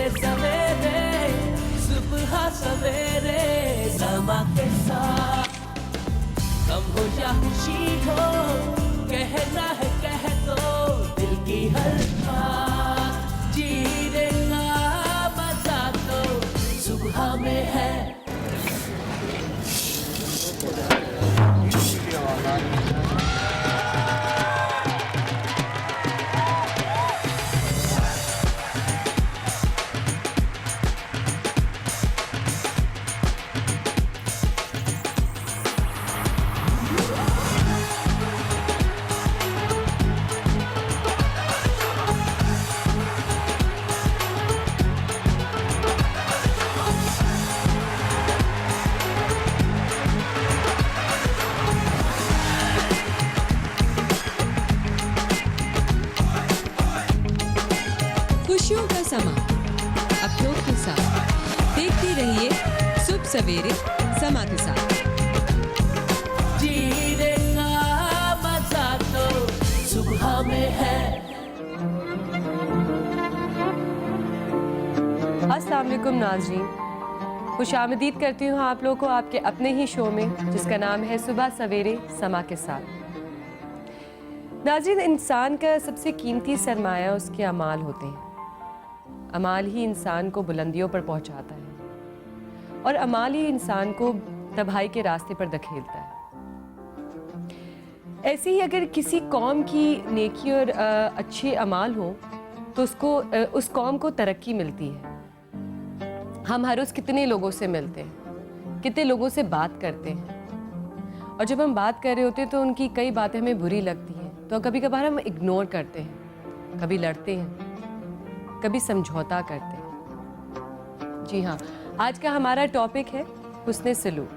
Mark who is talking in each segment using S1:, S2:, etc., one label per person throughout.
S1: सवेरे सवेरे सुबह सवेरे समा के साथ कम हो या खुशी हो कहना है कह दो दिल की हर बात जीने का मजा तो सुबह में है
S2: खुशियों का समा अपनों के साथ देखते रहिए सुबह सवेरे समा के साथ।
S1: जीने का मजा तो सुबह में है।
S3: अस्सलाम वालेकुम नाज़रीन, खुशामदीद करती हूँ आप लोगों को आपके अपने ही शो में जिसका नाम है सुबह सवेरे समा के साथ। नाज़रीन, इंसान का सबसे कीमती सरमाया उसके अमाल होते हैं। अमाल ही इंसान को बुलंदियों पर पहुँचाता है और अमाल ही इंसान को तबाही के रास्ते पर धकेलता है। ऐसे ही अगर किसी कौम की नेकी और अच्छे अमाल हो तो उस कौम को तरक्की मिलती है। हम हर रोज़ कितने लोगों से मिलते हैं, कितने लोगों से बात करते हैं, और जब हम बात कर रहे होते हैं तो उनकी कई बातें हमें बुरी लगती हैं तो कभी कभार हम इग्नोर करते हैं, कभी लड़ते हैं, कभी समझौता करते हैं। जी हाँ, आज का हमारा टॉपिक है हुस्न सलूक।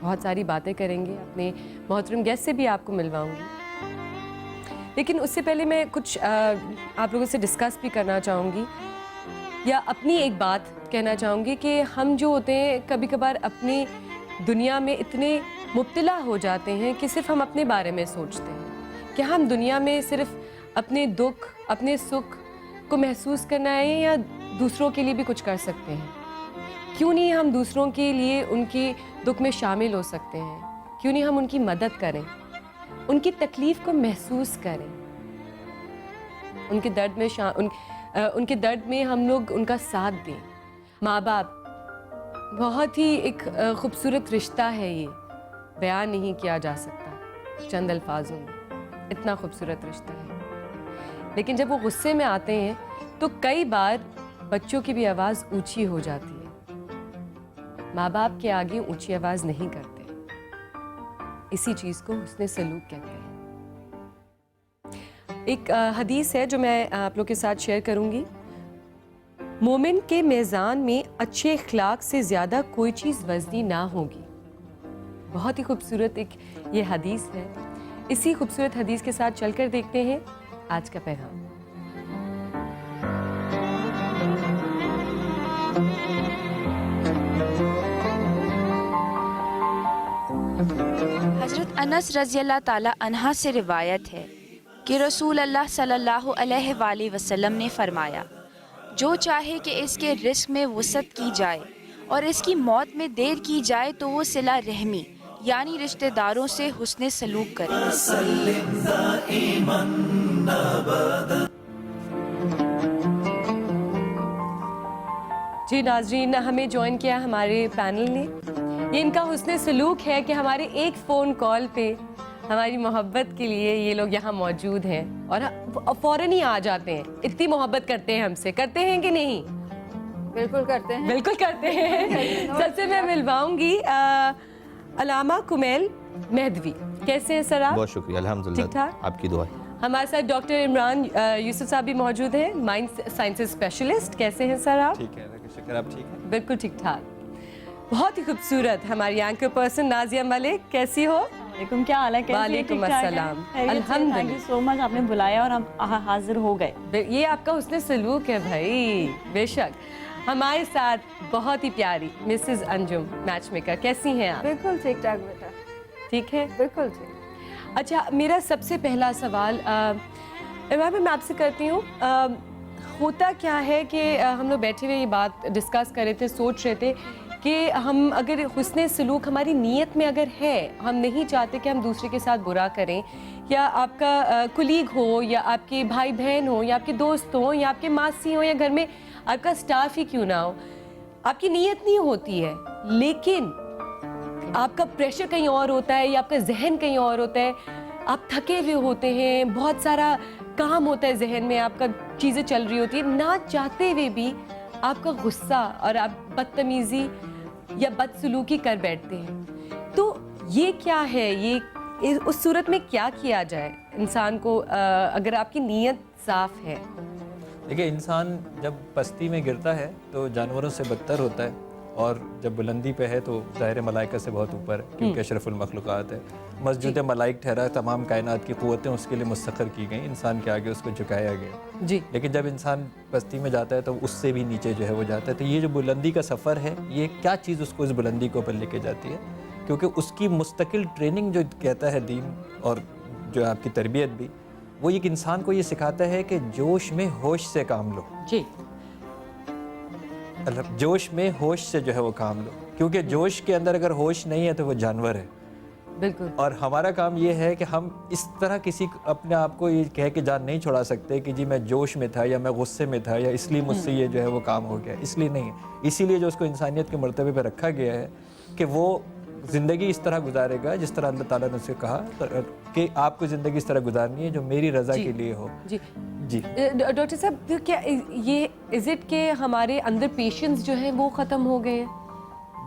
S3: बहुत सारी बातें करेंगे, अपने मोहतरम गेस्ट से भी आपको मिलवाऊंगी, लेकिन उससे पहले मैं कुछ आप लोगों से डिस्कस भी करना चाहूँगी या अपनी एक बात कहना चाहूँगी कि हम जो होते हैं कभी कभार अपनी दुनिया में इतने मुब्तला हो जाते हैं कि सिर्फ हम अपने बारे में सोचते हैं कि हम दुनिया में सिर्फ अपने दुख अपने सुख को महसूस करना है या दूसरों के लिए भी कुछ कर सकते हैं। क्यों नहीं हम दूसरों के लिए उनके दुख में शामिल हो सकते हैं? क्यों नहीं हम उनकी मदद करें, उनकी तकलीफ़ को महसूस करें, उनके दर्द में हम लोग उनका साथ दें। माँ बाप बहुत ही एक खूबसूरत रिश्ता है, ये बयान नहीं किया जा सकता चंद अल्फाजों में, इतना खूबसूरत रिश्ता है। लेकिन जब वो गुस्से में आते हैं तो कई बार बच्चों की भी आवाज़ ऊंची हो जाती है। माँ बाप के आगे ऊंची आवाज़ नहीं करते, इसी चीज़ को हुस्न सलूक कहते हैं। एक हदीस है जो मैं आप लोग के साथ शेयर करूंगी। मोमिन के मेज़ान में अच्छे इखलाक से ज़्यादा कोई चीज़ वज़नी ना होगी। बहुत ही खूबसूरत एक ये हदीस है। इसी खूबसूरत हदीस के साथ चलकर देखते हैं आज का पैगाम।
S4: हज़रत अनस रज़ियल्लाहु ताला अन्हा से रिवायत है कि रसूल अल्लाह सल्लल्लाहु अलैहि वसल्लम ने फरमाया, जो चाहे कि इसके रिस्क में वसअत की जाए और इसकी मौत में देर की जाए तो वो सिला रहमी यानी रिश्तेदारों से हुस्न सलूक करे।
S3: जी नाज़रीन, हमें ज्वाइन किया हमारे पैनल ने। ये इनका हुस्न सलूक है कि हमारे एक फ़ोन कॉल पे हमारी मोहब्बत के लिए ये लोग यहाँ मौजूद हैं और फ़ौरन ही आ जाते हैं। इतनी मोहब्बत करते हैं हमसे, करते हैं कि नहीं?
S5: बिल्कुल करते हैं,
S3: बिल्कुल करते हैं। सबसे मैं मिलवाऊंगी अलामा कुमैल मेहदवी। कैसे हैं सर आप?
S6: बहुत शुक्रिया, अल्हम्दुलिल्लाह,
S3: ठीक ठाक,
S6: आपकी दुआ।
S3: हमारे साथ डॉक्टर इमरान यूसुफ साहब भी मौजूद हैं, माइंड साइंसेज स्पेशलिस्ट। कैसे हैं सर आप?
S6: ठीक है, शुक्र, आप ठीक हैं?
S3: बिल्कुल ठीक ठाक। बहुत ही खूबसूरत हमारी एंकर पर्सन नाजिया मलिक, कैसी हो?
S5: वालेकुम, क्या हाल है?
S3: वालेकुम अस्सलाम, अल्हम्दुलिल्लाह।
S5: थैंक यू सो मच, आपने बुलाया और हम हाजिर हो गए।
S3: ये आपका हुस्न सलूक है भाई, बेशक। हमारे साथ बहुत ही प्यारी मिसेस अंजुम मैच मेकर, कैसी हैं आप?
S5: बिल्कुल ठीक ठाक बेटा।
S3: ठीक है,
S5: बिल्कुल ठीक।
S3: अच्छा, मेरा सबसे पहला सवाल इमरान भाई मैं आपसे करती हूँ, ہوتا کیا ہے کہ ہم لوگ بیٹھے ہوئے یہ بات ڈسکس کر رہے تھے, سوچ رہے تھے کہ ہم اگر حسن سلوک ہماری نیت میں اگر ہے, ہم نہیں چاہتے کہ ہم دوسرے کے ساتھ برا کریں, یا آپ کا کلیگ ہو یا آپ کے بھائی بہن ہو یا آپ کے دوست ہوں یا آپ کے ماسی ہوں یا گھر میں آپ کا اسٹاف ہی کیوں نہ ہو, آپ کی نیت نہیں ہوتی ہے لیکن آپ کا پریشر کہیں اور ہوتا ہے یا آپ کا ذہن کہیں اور ہوتا ہے, آپ تھکے ہوئے ہوتے ہیں, بہت سارا کام ہوتا ہے ذہن میں, آپ کا چیزیں چل رہی ہوتی ہیں, نہ چاہتے ہوئے بھی آپ کا غصہ اور آپ بدتمیزی یا بدسلوکی کر بیٹھتے ہیں. تو یہ کیا ہے, یہ اس صورت میں کیا کیا جائے انسان کو اگر آپ کی نیت صاف ہے؟
S6: دیکھیے, انسان جب پستی میں گرتا ہے تو جانوروں سے بدتر ہوتا ہے, اور جب بلندی پہ ہے تو ظاہر ملائکہ سے بہت اوپر ہے کیونکہ اشرف المخلوقات ہے. مسجود ملائک ٹھہرا, تمام کائنات کی قوتیں اس کے لیے مسخر کی گئیں, انسان کے آگے اس کو جھکایا گیا.
S3: جی.
S6: لیکن جب انسان پستی میں جاتا ہے تو اس سے بھی نیچے جو ہے وہ جاتا ہے. تو یہ جو بلندی کا سفر ہے, یہ کیا چیز اس کو اس بلندی کے اوپر لے کے جاتی ہے, کیونکہ اس کی مستقل ٹریننگ جو کہتا ہے دین اور جو آپ کی تربیت بھی, وہ ایک انسان کو یہ سکھاتا ہے کہ جوش میں ہوش سے کام لو.
S3: جی.
S6: جوش میں ہوش سے جو ہے وہ کام لو, کیونکہ جوش کے اندر اگر ہوش نہیں ہے تو وہ جانور ہے.
S3: بالکل.
S6: اور ہمارا کام یہ ہے کہ ہم اس طرح کسی اپنے آپ کو یہ کہہ کے جان نہیں چھوڑا سکتے کہ جی میں جوش میں تھا یا میں غصے میں تھا یا اس لیے مجھ سے یہ جو ہے وہ کام ہو گیا. اس لیے نہیں, اسی لیے جو اس کو انسانیت کے مرتبے پہ رکھا گیا ہے کہ وہ زندگی اس طرح گزارے گا جس طرح اللہ تعالیٰ نے اسے کہا کہ آپ کو زندگی اس طرح گزارنی ہے جو میری رضا کے لیے ہو.
S3: جی
S6: جی.
S3: ڈاکٹر صاحب, کیا یہ از اٹ کہ ہمارے اندر پیشنس جو ہے وہ ختم ہو گئے ہیں؟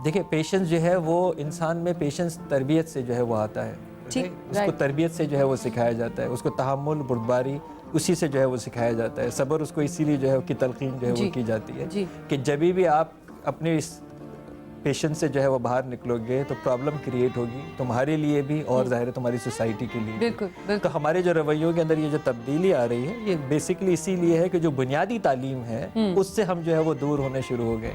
S6: دیکھیں, پیشنس جو ہے وہ انسان میں پیشنس تربیت سے جو ہے وہ آتا ہے. اس کو تربیت سے جو ہے وہ سکھایا جاتا ہے, اس کو تحمل, بردباری اسی سے جو ہے وہ سکھایا جاتا ہے. صبر اس کو اسی لیے جو ہے کی تلقین جو ہے وہ کی جاتی ہے کہ جبھی بھی آپ اپنے اس پیشنس سے جو ہے وہ باہر نکلو گے تو پرابلم کریٹ ہوگی تمہارے لیے بھی اور ظاہر ہے تمہاری سوسائٹی کے لیے.
S3: بالکل.
S6: تو ہمارے جو رویوں کے اندر یہ جو تبدیلی آ رہی ہے, یہ بیسکلی اسی لیے ہے کہ جو بنیادی تعلیم ہے اس سے ہم جو ہے وہ دور ہونے شروع ہو گئے.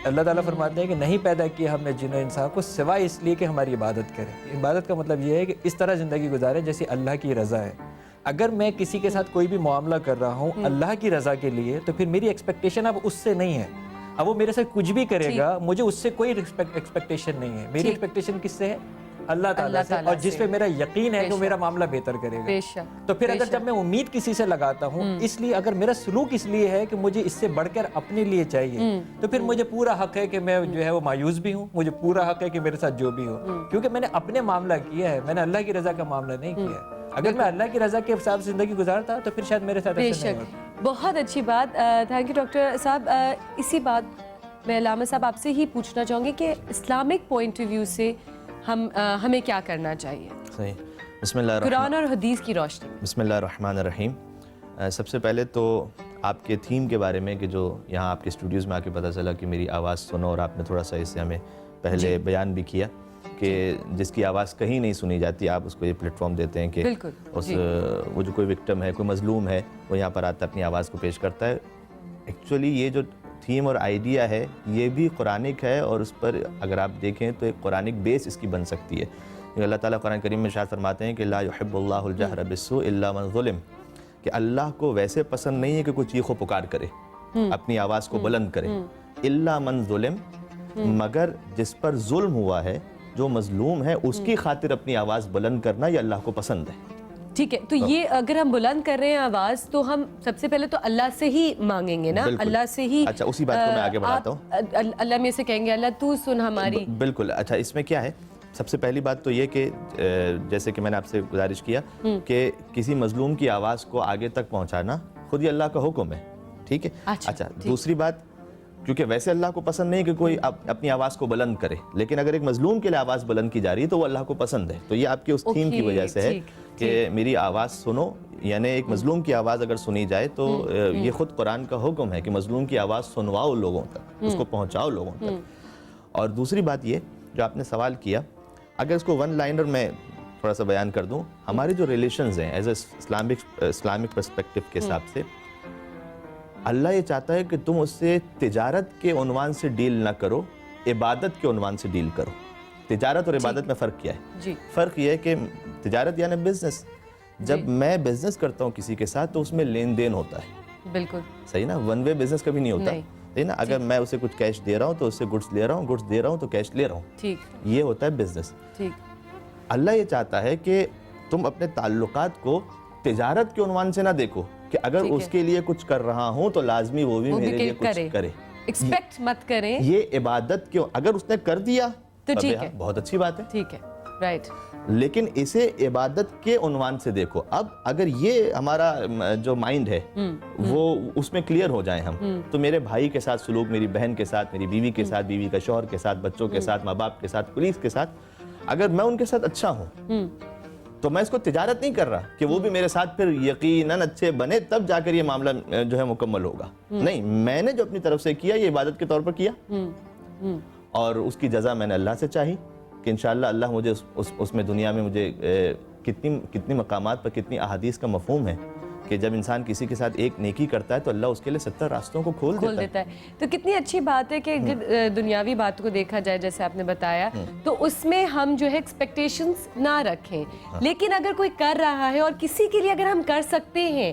S6: اللہ تعالیٰ فرماتے ہیں کہ نہیں پیدا کیا ہم نے جن و انسان کو سوائے اس لیے کہ ہماری عبادت کریں. عبادت کا مطلب یہ ہے کہ اس طرح زندگی گزارے جیسے اللہ کی رضا ہے. اگر میں کسی کے ساتھ کوئی بھی معاملہ کر رہا ہوں اللہ کی رضا کے لیے, تو پھر میری ایکسپیکٹیشن اب اس سے نہیں ہے. اب وہ میرے ساتھ کچھ بھی کرے گا, مجھے اس سے کوئی ایکسپیکٹیشن نہیں ہے. میری ایکسپیکٹیشن کس سے ہے؟ اللہ تعالیٰ سے, اور جس پہ میرا یقین ہے کہ میرا معاملہ بہتر کرے گا. تو پھر اگر جب میں امید کسی سے لگاتا ہوں, اس لیے اگر میرا سلوک اس لیے ہے کہ مجھے اس سے بڑھ کر اپنے لیے چاہیے, تو پھر مجھے پورا حق ہے کہ میں جو ہے وہ مایوس بھی ہوں, مجھے پورا حق ہے کہ میرے ساتھ جو بھی ہو, کیونکہ میں نے اپنے معاملہ کیا ہے, میں نے اللہ کی رضا کا معاملہ نہیں کیا ہے. اگر میں اللہ کی رضا کے حساب سے زندگی گزارتا تو پھر شاید میرے ساتھ ایسا نہیں ہوتا.
S3: بہت اچھی بات. تھینک یو ڈاکٹر صاحب. اسی بات میں علامہ صاحب آپ سے ہی پوچھنا چاہوں گی کہ اسلامک پوائنٹ آف ویو سے ہمیں کیا کرنا چاہیے؟
S7: صحیح. بسم اللہ الرحمن
S3: قرآن اور حدیث کی روشنی میں.
S7: بسم اللہ الرحمن الرحیم. سب سے پہلے تو آپ کے تھیم کے بارے میں کہ جو یہاں آپ کے اسٹوڈیوز میں آ کے پتہ چلا کہ میری آواز سنو, اور آپ نے تھوڑا سا اس سے ہمیں پہلے بیان بھی کیا کہ جس کی آواز کہیں نہیں سنی جاتی, آپ اس کو یہ پلیٹ فارم دیتے ہیں کہ وہ جو کوئی وکٹم ہے, کوئی مظلوم ہے, وہ یہاں پر آتا ہے اپنی آواز کو پیش کرتا ہے. ایکچولی یہ جو تھیم اور آئیڈیا ہے یہ بھی قرآنک ہے, اور اس پر اگر آپ دیکھیں تو ایک قرآنک بیس اس کی بن سکتی ہے. اللہ تعالیٰ قرآن کریم میں ارشاد فرماتے ہیں کہ لا يحب اللہ الجہر بالسوء الا من ظلم, کہ اللہ کو ویسے پسند نہیں ہے کہ کوئی چیخ و پکار کرے, اپنی آواز کو بلند کرے, الا من ظلم, مگر جس پر ظلم ہوا ہے, جو مظلوم ہے, اس کی خاطر اپنی آواز بلند کرنا یہ اللہ کو پسند ہے.
S3: ٹھیک ہے, تو یہ اگر ہم بلند کر رہے ہیں آواز تو ہم سب سے پہلے تو اللہ سے ہی مانگیں گے نا, اللہ سے ہی.
S7: اچھا, اسی بات کو میں آگے بڑھاتا ہوں.
S3: اللہ میں سے کہیں گے اللہ تو سن ہماری.
S7: بالکل. اچھا, اس میں کیا ہے, سب سے پہلی بات تو یہ کہ جیسے کہ میں نے آپ سے گزارش کیا کہ کسی مظلوم کی آواز کو آگے تک پہنچانا خود ہی اللہ کا حکم ہے. ٹھیک ہے. اچھا, دوسری بات, کیونکہ ویسے اللہ کو پسند نہیں کہ کوئی اپنی آواز کو بلند کرے, لیکن اگر ایک مظلوم کے لیے آواز بلند کی جا رہی ہے تو وہ اللہ کو پسند ہے. تو یہ آپ کی اس تھیم کی وجہ سے ہے کہ میری آواز سنو, یعنی ایک مظلوم کی آواز اگر سنی جائے تو یہ خود قرآن کا حکم ہے کہ مظلوم کی آواز سنواؤ لوگوں تک, اس کو پہنچاؤ لوگوں تک. اور دوسری بات یہ جو آپ نے سوال کیا, اگر اس کو ون لائنر میں تھوڑا سا بیان کر دوں, ہمارے جو ریلیشنز ہیں ایز اے اسلامک پرسپیکٹو کے حساب سے, اللہ یہ چاہتا ہے کہ تم اس سے تجارت کے عنوان سے ڈیل نہ کرو, عبادت کے عنوان سے ڈیل کرو. تجارت اور عبادت میں فرق کیا ہے؟ فرق یہ ہے کہ تجارت یعنی بزنس, جب میں بزنس کرتا ہوں کسی کے ساتھ تو اس میں لین دین ہوتا ہے,
S3: बिल्कुल
S7: सही ना, वन वे बिजनेस कभी नहीं होता,
S3: नहीं।
S7: सही ना। अगर मैं उसे कुछ कैश दे रहा हूँ तो उससे गुड्स ले रहा हूँ, गुड्स दे रहा हूँ तो कैश ले रहा हूँ,
S3: ठीक
S7: ये होता है बिजनेस।
S3: ठीक।
S7: अल्लाह ये चाहता है कि तुम अपने ताल्लुकात को तिजारत के उन्वान से ना देखो कि अगर
S3: ठीक है।
S7: उसके लिए कुछ कर रहा हूँ तो लाजमी वो भी
S3: वो भी
S7: मेरे लिए कुछ
S3: करे।
S7: करे।
S3: एक्सपेक्ट मत करें,
S7: ये इबादत क्यों, अगर उसने कर दिया
S3: तो ठीक
S7: हाँ,
S3: है।
S7: बहुत अच्छी बात है,
S3: ठीक है, राइट।
S7: लेकिन इसे इबादत के उन्वान से देखो। अब अगर ये हमारा जो माइंड है वो उसमें क्लियर हो जाए हम, तो मेरे भाई के साथ सलूक, मेरी बहन के साथ, मेरी बीवी के साथ, बीवी का शौहर के साथ, बच्चों के साथ, माँ बाप के साथ, पुलिस के साथ, अगर मैं उनके साथ अच्छा हूँ तो मैं इसको तिजारत नहीं कर रहा कि वो भी मेरे साथ फिर यकीनन अच्छे बने तब जाकर ये मामला जो है मुकम्मल होगा। नहीं, मैंने जो अपनी तरफ से किया ये इबादत के तौर पर किया और उसकी जज़ा मैंने अल्लाह से चाही कि इंशाअल्लाह अल्लाह मुझे उसमें दुनिया में मुझे कितनी मकामात पर कितनी अहादीस का मफहूम है कि जब इंसान किसी के साथ एक नेकी करता है तो अल्लाह उसके लिए 70 रास्तों को खोल देता है।
S3: तो कितनी अच्छी बात है कि दुनियावी बात को देखा जाए, जैसे आपने बताया, तो उसमें हम जो है एक्सपेक्टेशंस ना रखें, लेकिन अगर कोई कर रहा है और किसी के लिए अगर हम कर सकते हैं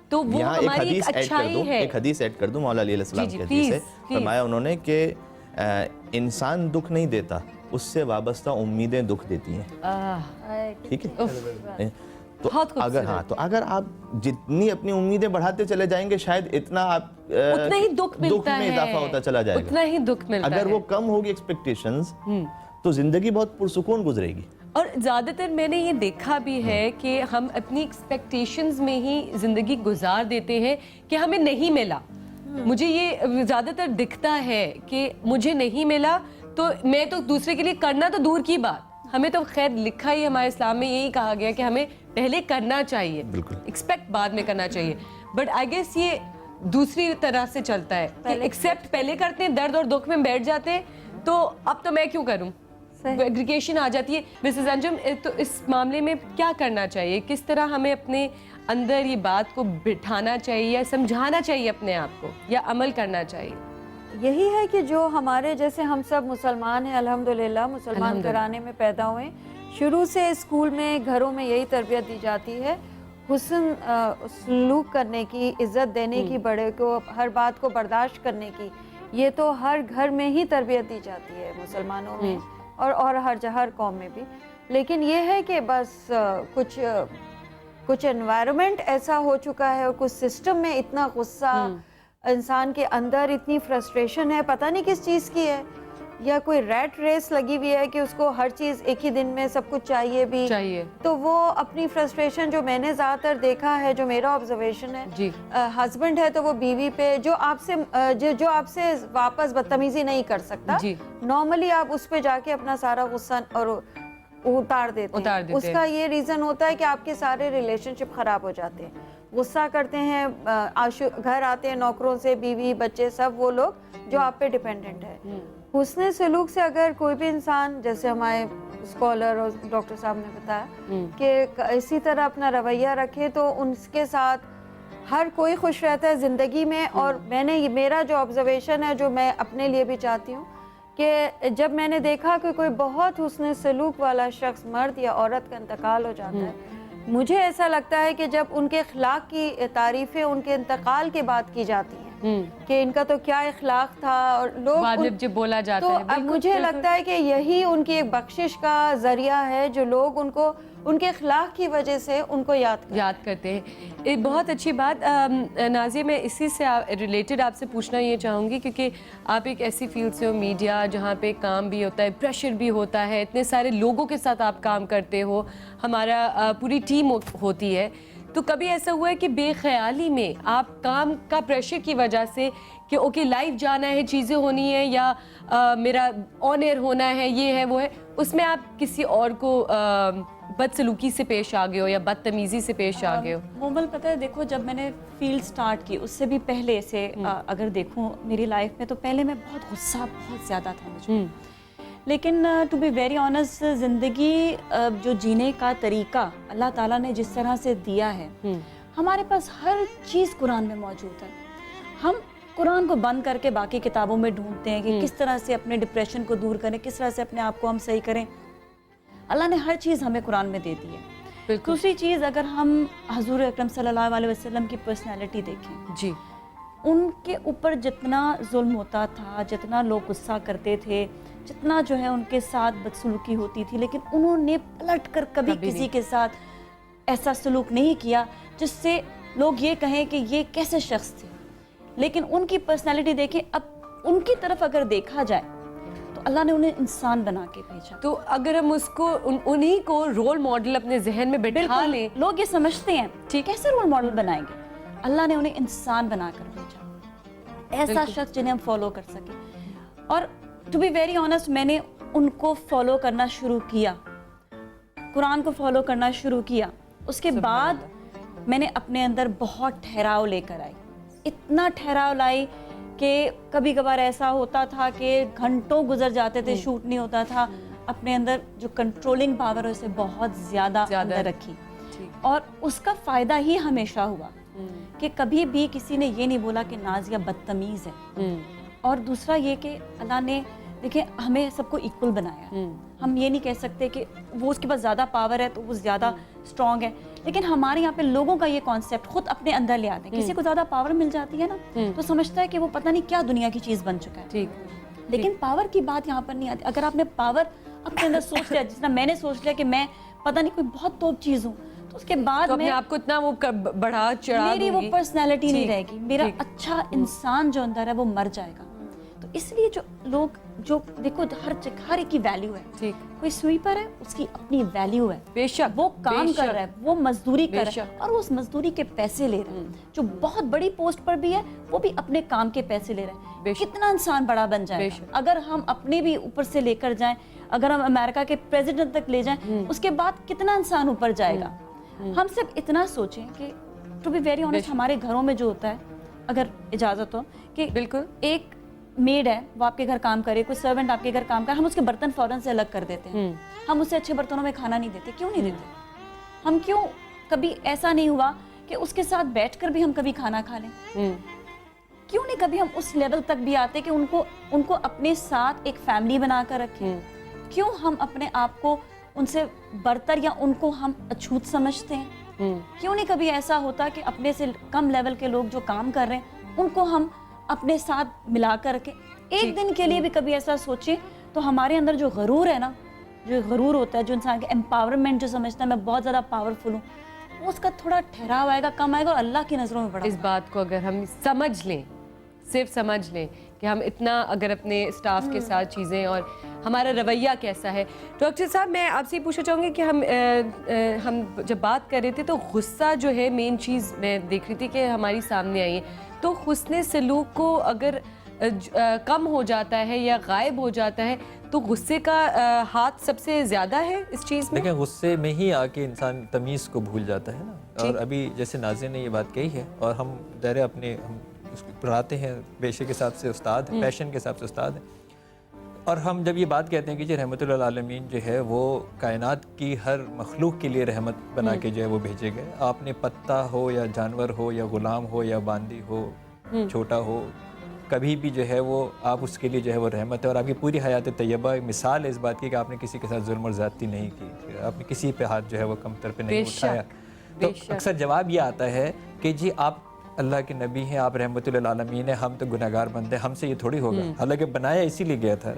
S3: तो वो
S7: यहाँ
S3: हमारी एक अच्छाई है।
S7: एक हदीस ऐड कर दूं मौला अली अलैहिस्सलाम
S3: जी,
S7: के हदीस है,
S3: प्लीज।
S7: फरमाया उन्होंने कि इंसान दुख नहीं देता, उससे वाबस्ता उम्मीदें दुख देती हैं। ठीक है, तो अगर तो अगर आप जितनी अपनी उम्मीदें बढ़ाते चले जाएंगे शायद इतना आप
S3: उतना ही दुख मिलता
S7: में इजाफा होता चला जाएगा,
S3: उतना ही दुख मिलता
S7: अगर
S3: है।
S7: वो कम होगी एक्सपेक्टेशंस तो जिंदगी बहुत पुरसुकून गुजरेगी।
S3: और ज़्यादातर मैंने ये देखा भी है कि हम अपनी एक्सपेक्टेशंस में ही ज़िंदगी गुजार देते हैं कि हमें नहीं मिला। मुझे ये ज़्यादातर दिखता है कि मुझे नहीं मिला तो मैं तो दूसरे के लिए करना तो दूर की बात, हमें तो खैर लिखा ही हमारे इस्लाम में यही कहा गया कि हमें पहले करना चाहिए, एक्सपेक्ट बाद में करना चाहिए। बट आई गेस ये दूसरी तरह से चलता है कि एक्सेप्ट पहले करते हैं, दर्द और दुख में बैठ जाते हैं, तो अब तो मैं क्यों करूं, एग्रीगेशन आ जाती है। मिसेस अंजुम, तो इस मामले में क्या करना चाहिए, किस तरह हमें अपने अंदर ये बात को बिठाना चाहिए या समझाना चाहिए अपने आप को, या अमल करना चाहिए?
S8: यही है कि जो हमारे जैसे हम सब मुसलमान हैं, अल्हम्दुलिल्लाह मुसलमान घराने में पैदा हुए, शुरू से स्कूल में, घरों में यही तरबियत दी जाती है, हुस्न सलूक करने की, इज़्ज़त देने की, बड़े को, हर बात को बर्दाश्त करने की। ये तो हर घर में ही तरबियत दी जाती है मुसलमानों में और हर कौम में भी। लेकिन ये है कि बस कुछ एनवायरनमेंट ऐसा हो चुका है और कुछ सिस्टम में इतना गुस्सा, इंसान के अंदर इतनी फ्रस्ट्रेशन है, पता नहीं किस चीज़ की है, या कोई रैट रेस लगी हुई है कि उसको हर चीज़ एक ही दिन में सब कुछ चाहिए, तो वो अपनी फ्रस्ट्रेशन, जो मैंने ज़्यादातर देखा है, जो मेरा ऑब्जर्वेशन है, हस्बैंड है तो वो बीवी पे जो आपसे वापस बदतमीजी नहीं कर सकता, नॉर्मली आप उस पे जाके अपना सारा गुस्सा और उतार देते हैं। उसका ये रीज़न होता है कि आपके सारे रिलेशनशिप ख़राब हो जाते हैं। गुस्सा करते हैं, घर आते हैं नौकरों से, बीवी बच्चे सब वो लोग जो आप पे डिपेंडेंट है। हुस्न सलूक से अगर कोई भी इंसान, जैसे हमारे स्कॉलर और डॉक्टर साहब ने बताया कि इसी तरह अपना रवैया रखे तो उनके साथ हर कोई खुश रहता है ज़िंदगी में। और मेरा जो ऑब्जर्वेशन है, जो मैं अपने लिए भी चाहती हूँ, कि जब मैंने देखा कि कोई बहुत हुस्न सलूक वाला शख्स, मर्द या औरत का इंतकाल हो जाता है, मुझे ऐसा लगता है कि जब उनके अखलाक की तारीफ़ें उनके इंतकाल के बाद की जाती हैं कि इनका तो क्या अखलाक था, और लोग
S3: बाद में जब बोला जाता है,
S8: अब मुझे लगता है कि यही उनकी एक बख्शिश का जरिया है, जो लोग उनको उनके अखलाक की वजह से उनको याद
S3: करते हैं। एक बहुत अच्छी बात नाज़िया, मैं इसी से रिलेटेड आपसे पूछना ये चाहूँगी, क्योंकि आप एक ऐसी फील्ड से हो, मीडिया, जहाँ पे काम भी होता है, प्रेशर भी होता है, इतने सारे लोगों के साथ आप काम करते हो, हमारा पूरी टीम होती है, तो कभी ऐसा हुआ है कि बेख्याली में आप काम का प्रेशर की वजह से कि ओके लाइव जाना है, चीज़ें होनी है, या मेरा ऑन एयर होना है, ये है वो है, उसमें आप किसी और को बदसलूकी से पेश आ गए हो या बदतमीज़ी से पेश आ गए हो?
S5: मोमल, पता है, देखो, जब मैंने फील्ड स्टार्ट की उससे भी पहले से अगर देखूं मेरी लाइफ में, तो पहले मैं बहुत गुस्सा बहुत ज़्यादा था मुझे, लेकिन टू बी वेरी ऑनेस्ट, ज़िंदगी जो जीने का तरीका अल्लाह ताला ने जिस तरह से दिया है, हमारे पास हर चीज़ कुरान में मौजूद है। हम कुरान को बंद करके बाकी किताबों में ढूंढते हैं कि किस तरह से अपने डिप्रेशन को दूर करें, किस तरह से अपने आप को हम सही करें। अल्लाह ने हर चीज़ हमें कुरान में दे दी है, دوسری چیز اگر ہم حضور اکرم صلی اللہ علیہ وسلم کی پرسنالٹی دیکھیں
S3: جی
S5: ان کے اوپر جتنا ظلم ہوتا تھا, جتنا لوگ غصہ کرتے تھے, جتنا جو ہے ان کے ساتھ بدسلوکی ہوتی تھی, لیکن انہوں نے پلٹ کر کبھی کسی کے ساتھ ایسا سلوک نہیں کیا جس سے لوگ یہ کہیں کہ یہ کیسے شخص تھے. لیکن ان کی پرسنالٹی دیکھیں, اب ان کی طرف اگر دیکھا جائے تو اللہ نے انہیں انسان بنا کے بھیجا.
S3: تو اگر ہم اس کو انہی کو رول ماڈل اپنے ذہن میں بٹھا لیں,
S5: لوگ یہ سمجھتے ہیں کیسے رول ماڈل بنائیں گے, اللہ نے انہیں انسان بنا کر بھیجا, ایسا شخص جنہیں ہم فالو کر سکیں. اور ٹو بی ویری آنیسٹ میں نے ان کو فالو کرنا شروع کیا, قرآن کو فالو کرنا شروع کیا. اس کے بعد میں نے اپنے اندر بہت ٹھہراؤ لے کر آئی, اتنا ٹھہراؤ لائی کہ کبھی کبھار ایسا ہوتا تھا کہ گھنٹوں گزر جاتے تھے, شوٹ نہیں ہوتا تھا. اپنے اندر جو کنٹرولنگ پاور ہے اسے بہت زیادہ اندر رکھی, اور اس کا فائدہ ہی ہمیشہ ہوا کہ کبھی بھی کسی نے یہ نہیں بولا کہ نازیہ بدتمیز ہے. اور دوسرا یہ کہ اللہ نے دیکھیں ہمیں سب کو ایکول بنایا. ہم یہ نہیں کہہ سکتے کہ وہ اس کے پاس زیادہ پاور ہے تو وہ زیادہ اسٹرانگ ہے, لیکن ہمارے یہاں پہ لوگوں کا یہ کانسیپٹ خود اپنے اندر لے آتے ہیں. کسی کو زیادہ پاور مل جاتی ہے نا تو سمجھتا ہے کہ وہ پتہ نہیں کیا دنیا کی چیز بن چکا ہے. لیکن پاور کی بات یہاں پر نہیں آتی. اگر آپ نے پاور اپنے اندر سوچ لیا, جس طرح میں نے سوچ لیا کہ میں پتہ نہیں کوئی بہت توپ چیز ہوں, تو اس کے بعد میں
S3: آپ کو اتنا وہ بڑھا چڑھا
S5: میری وہ پرسنالٹی نہیں رہے گی, میرا اچھا انسان جو اندر ہے وہ مر جائے گا. تو اس لیے جو لوگ جو دیکھو ہر ایک کی ویلیو ہے. کوئی سویپر ہے اس کی اپنی ویلیو ہے,
S3: بے شک
S5: وہ کام کر رہا ہے, وہ مزدوری کر رہا ہے اور وہ اس مزدوری کے پیسے لے رہا ہے. جو بہت بڑی پوسٹ پر بھی ہے وہ بھی اپنے کام کے پیسے لے رہا ہے. کتنا انسان بڑا بن جائے اگر ہم اپنے بھی اوپر سے لے کر جائیں, اگر ہم امریکہ کے پریزیڈنٹ تک لے جائیں, اس کے بعد کتنا انسان اوپر جائے گا. ہم صرف اتنا سوچیں کہ ٹو بی ویری آنیسٹ ہمارے گھروں میں جو ہوتا ہے, اگر اجازت ہو, کہ بالکل ایک میڈ ہے وہ آپ کے گھر کام کرے, کوئی سرونٹ آپ کے گھر کام کرے, ہم اس کے برتن فوراً سے الگ کر دیتے ہیں. ہم اسے اچھے برتنوں میں کھانا نہیں دیتے. کیوں نہیں دیتے؟ ہم کیوں کبھی ایسا نہیں ہوا کہ اس کے ساتھ بیٹھ کر بھی ہم کبھی کھانا کھا لیں؟ کیوں نہیں کبھی ہم اس لیول تک بھی آتے کہ ان کو اپنے ساتھ ایک فیملی بنا کر رکھیں؟ کیوں ہم اپنے آپ کو ان سے برتر یا ان کو ہم اچھوت سمجھتے ہیں؟ کیوں نہیں کبھی ایسا ہوتا کہ اپنے سے کم لیول کے لوگ جو کام کر رہے ہیں ان کو ہم اپنے ساتھ ملا کر رکھیں؟ ایک دن کے لیے بھی کبھی ایسا سوچیں تو ہمارے اندر جو غرور ہے نا, جو غرور ہوتا ہے, جو انسان کا امپاورمنٹ جو سمجھتا ہے میں بہت زیادہ پاورفل ہوں, وہ اس کا تھوڑا ٹھہراؤ آئے گا, کم آئے گا, اور اللہ کی نظروں میں بڑا.
S3: اس بات کو اگر ہم سمجھ لیں, صرف سمجھ لیں کہ ہم اتنا اگر اپنے اسٹاف کے ساتھ چیزیں اور ہمارا رویہ کیسا ہے. ڈاکٹر صاحب میں آپ سے یہ پوچھنا چاہوں گی کہ ہم جب بات کر رہے تھے تو غصہ جو ہے مین چیز میں دیکھ رہی تھی کہ ہماری سامنے آئی ہے. تو حسن سلوک کو اگر کم ہو جاتا ہے یا غائب ہو جاتا ہے تو غصے کا ہاتھ سب سے زیادہ ہے اس چیز میں.
S6: دیکھیں غصے میں ہی آ کے انسان تمیز کو بھول جاتا ہے نا. اور ابھی جیسے نازیہ نے یہ بات کہی ہے, اور ہم دائرے اپنے ہم پڑھاتے ہیں پیشے کے حساب سے استاد ہیں, پیشن کے حساب سے استاد ہیں, اور ہم جب یہ بات کہتے ہیں کہ جی رحمت للعالمین جو ہے وہ کائنات کی ہر مخلوق کے لیے رحمت بنا کے جو ہے وہ بھیجے گئے. آپ نے پتا ہو یا جانور ہو یا غلام ہو یا باندی ہو, چھوٹا ہو, کبھی بھی جو ہے وہ آپ اس کے لیے جو ہے وہ رحمت ہے. اور آپ کی پوری حیات طیبہ مثال ہے اس بات کی کہ آپ نے کسی کے ساتھ ظلم اور زیادتی نہیں کی, آپ نے کسی پہ ہاتھ جو ہے وہ کمتر پہ نہیں اٹھایا. تو اکثر جواب یہ آتا ہے کہ جی آپ اللہ کے نبی ہیں, آپ رحمت للعالمین ہیں, ہم تو گناہ گار بندے ہیں, ہم سے یہ تھوڑی ہوگا. حالانکہ بنایا اسی لیے گیا تھا.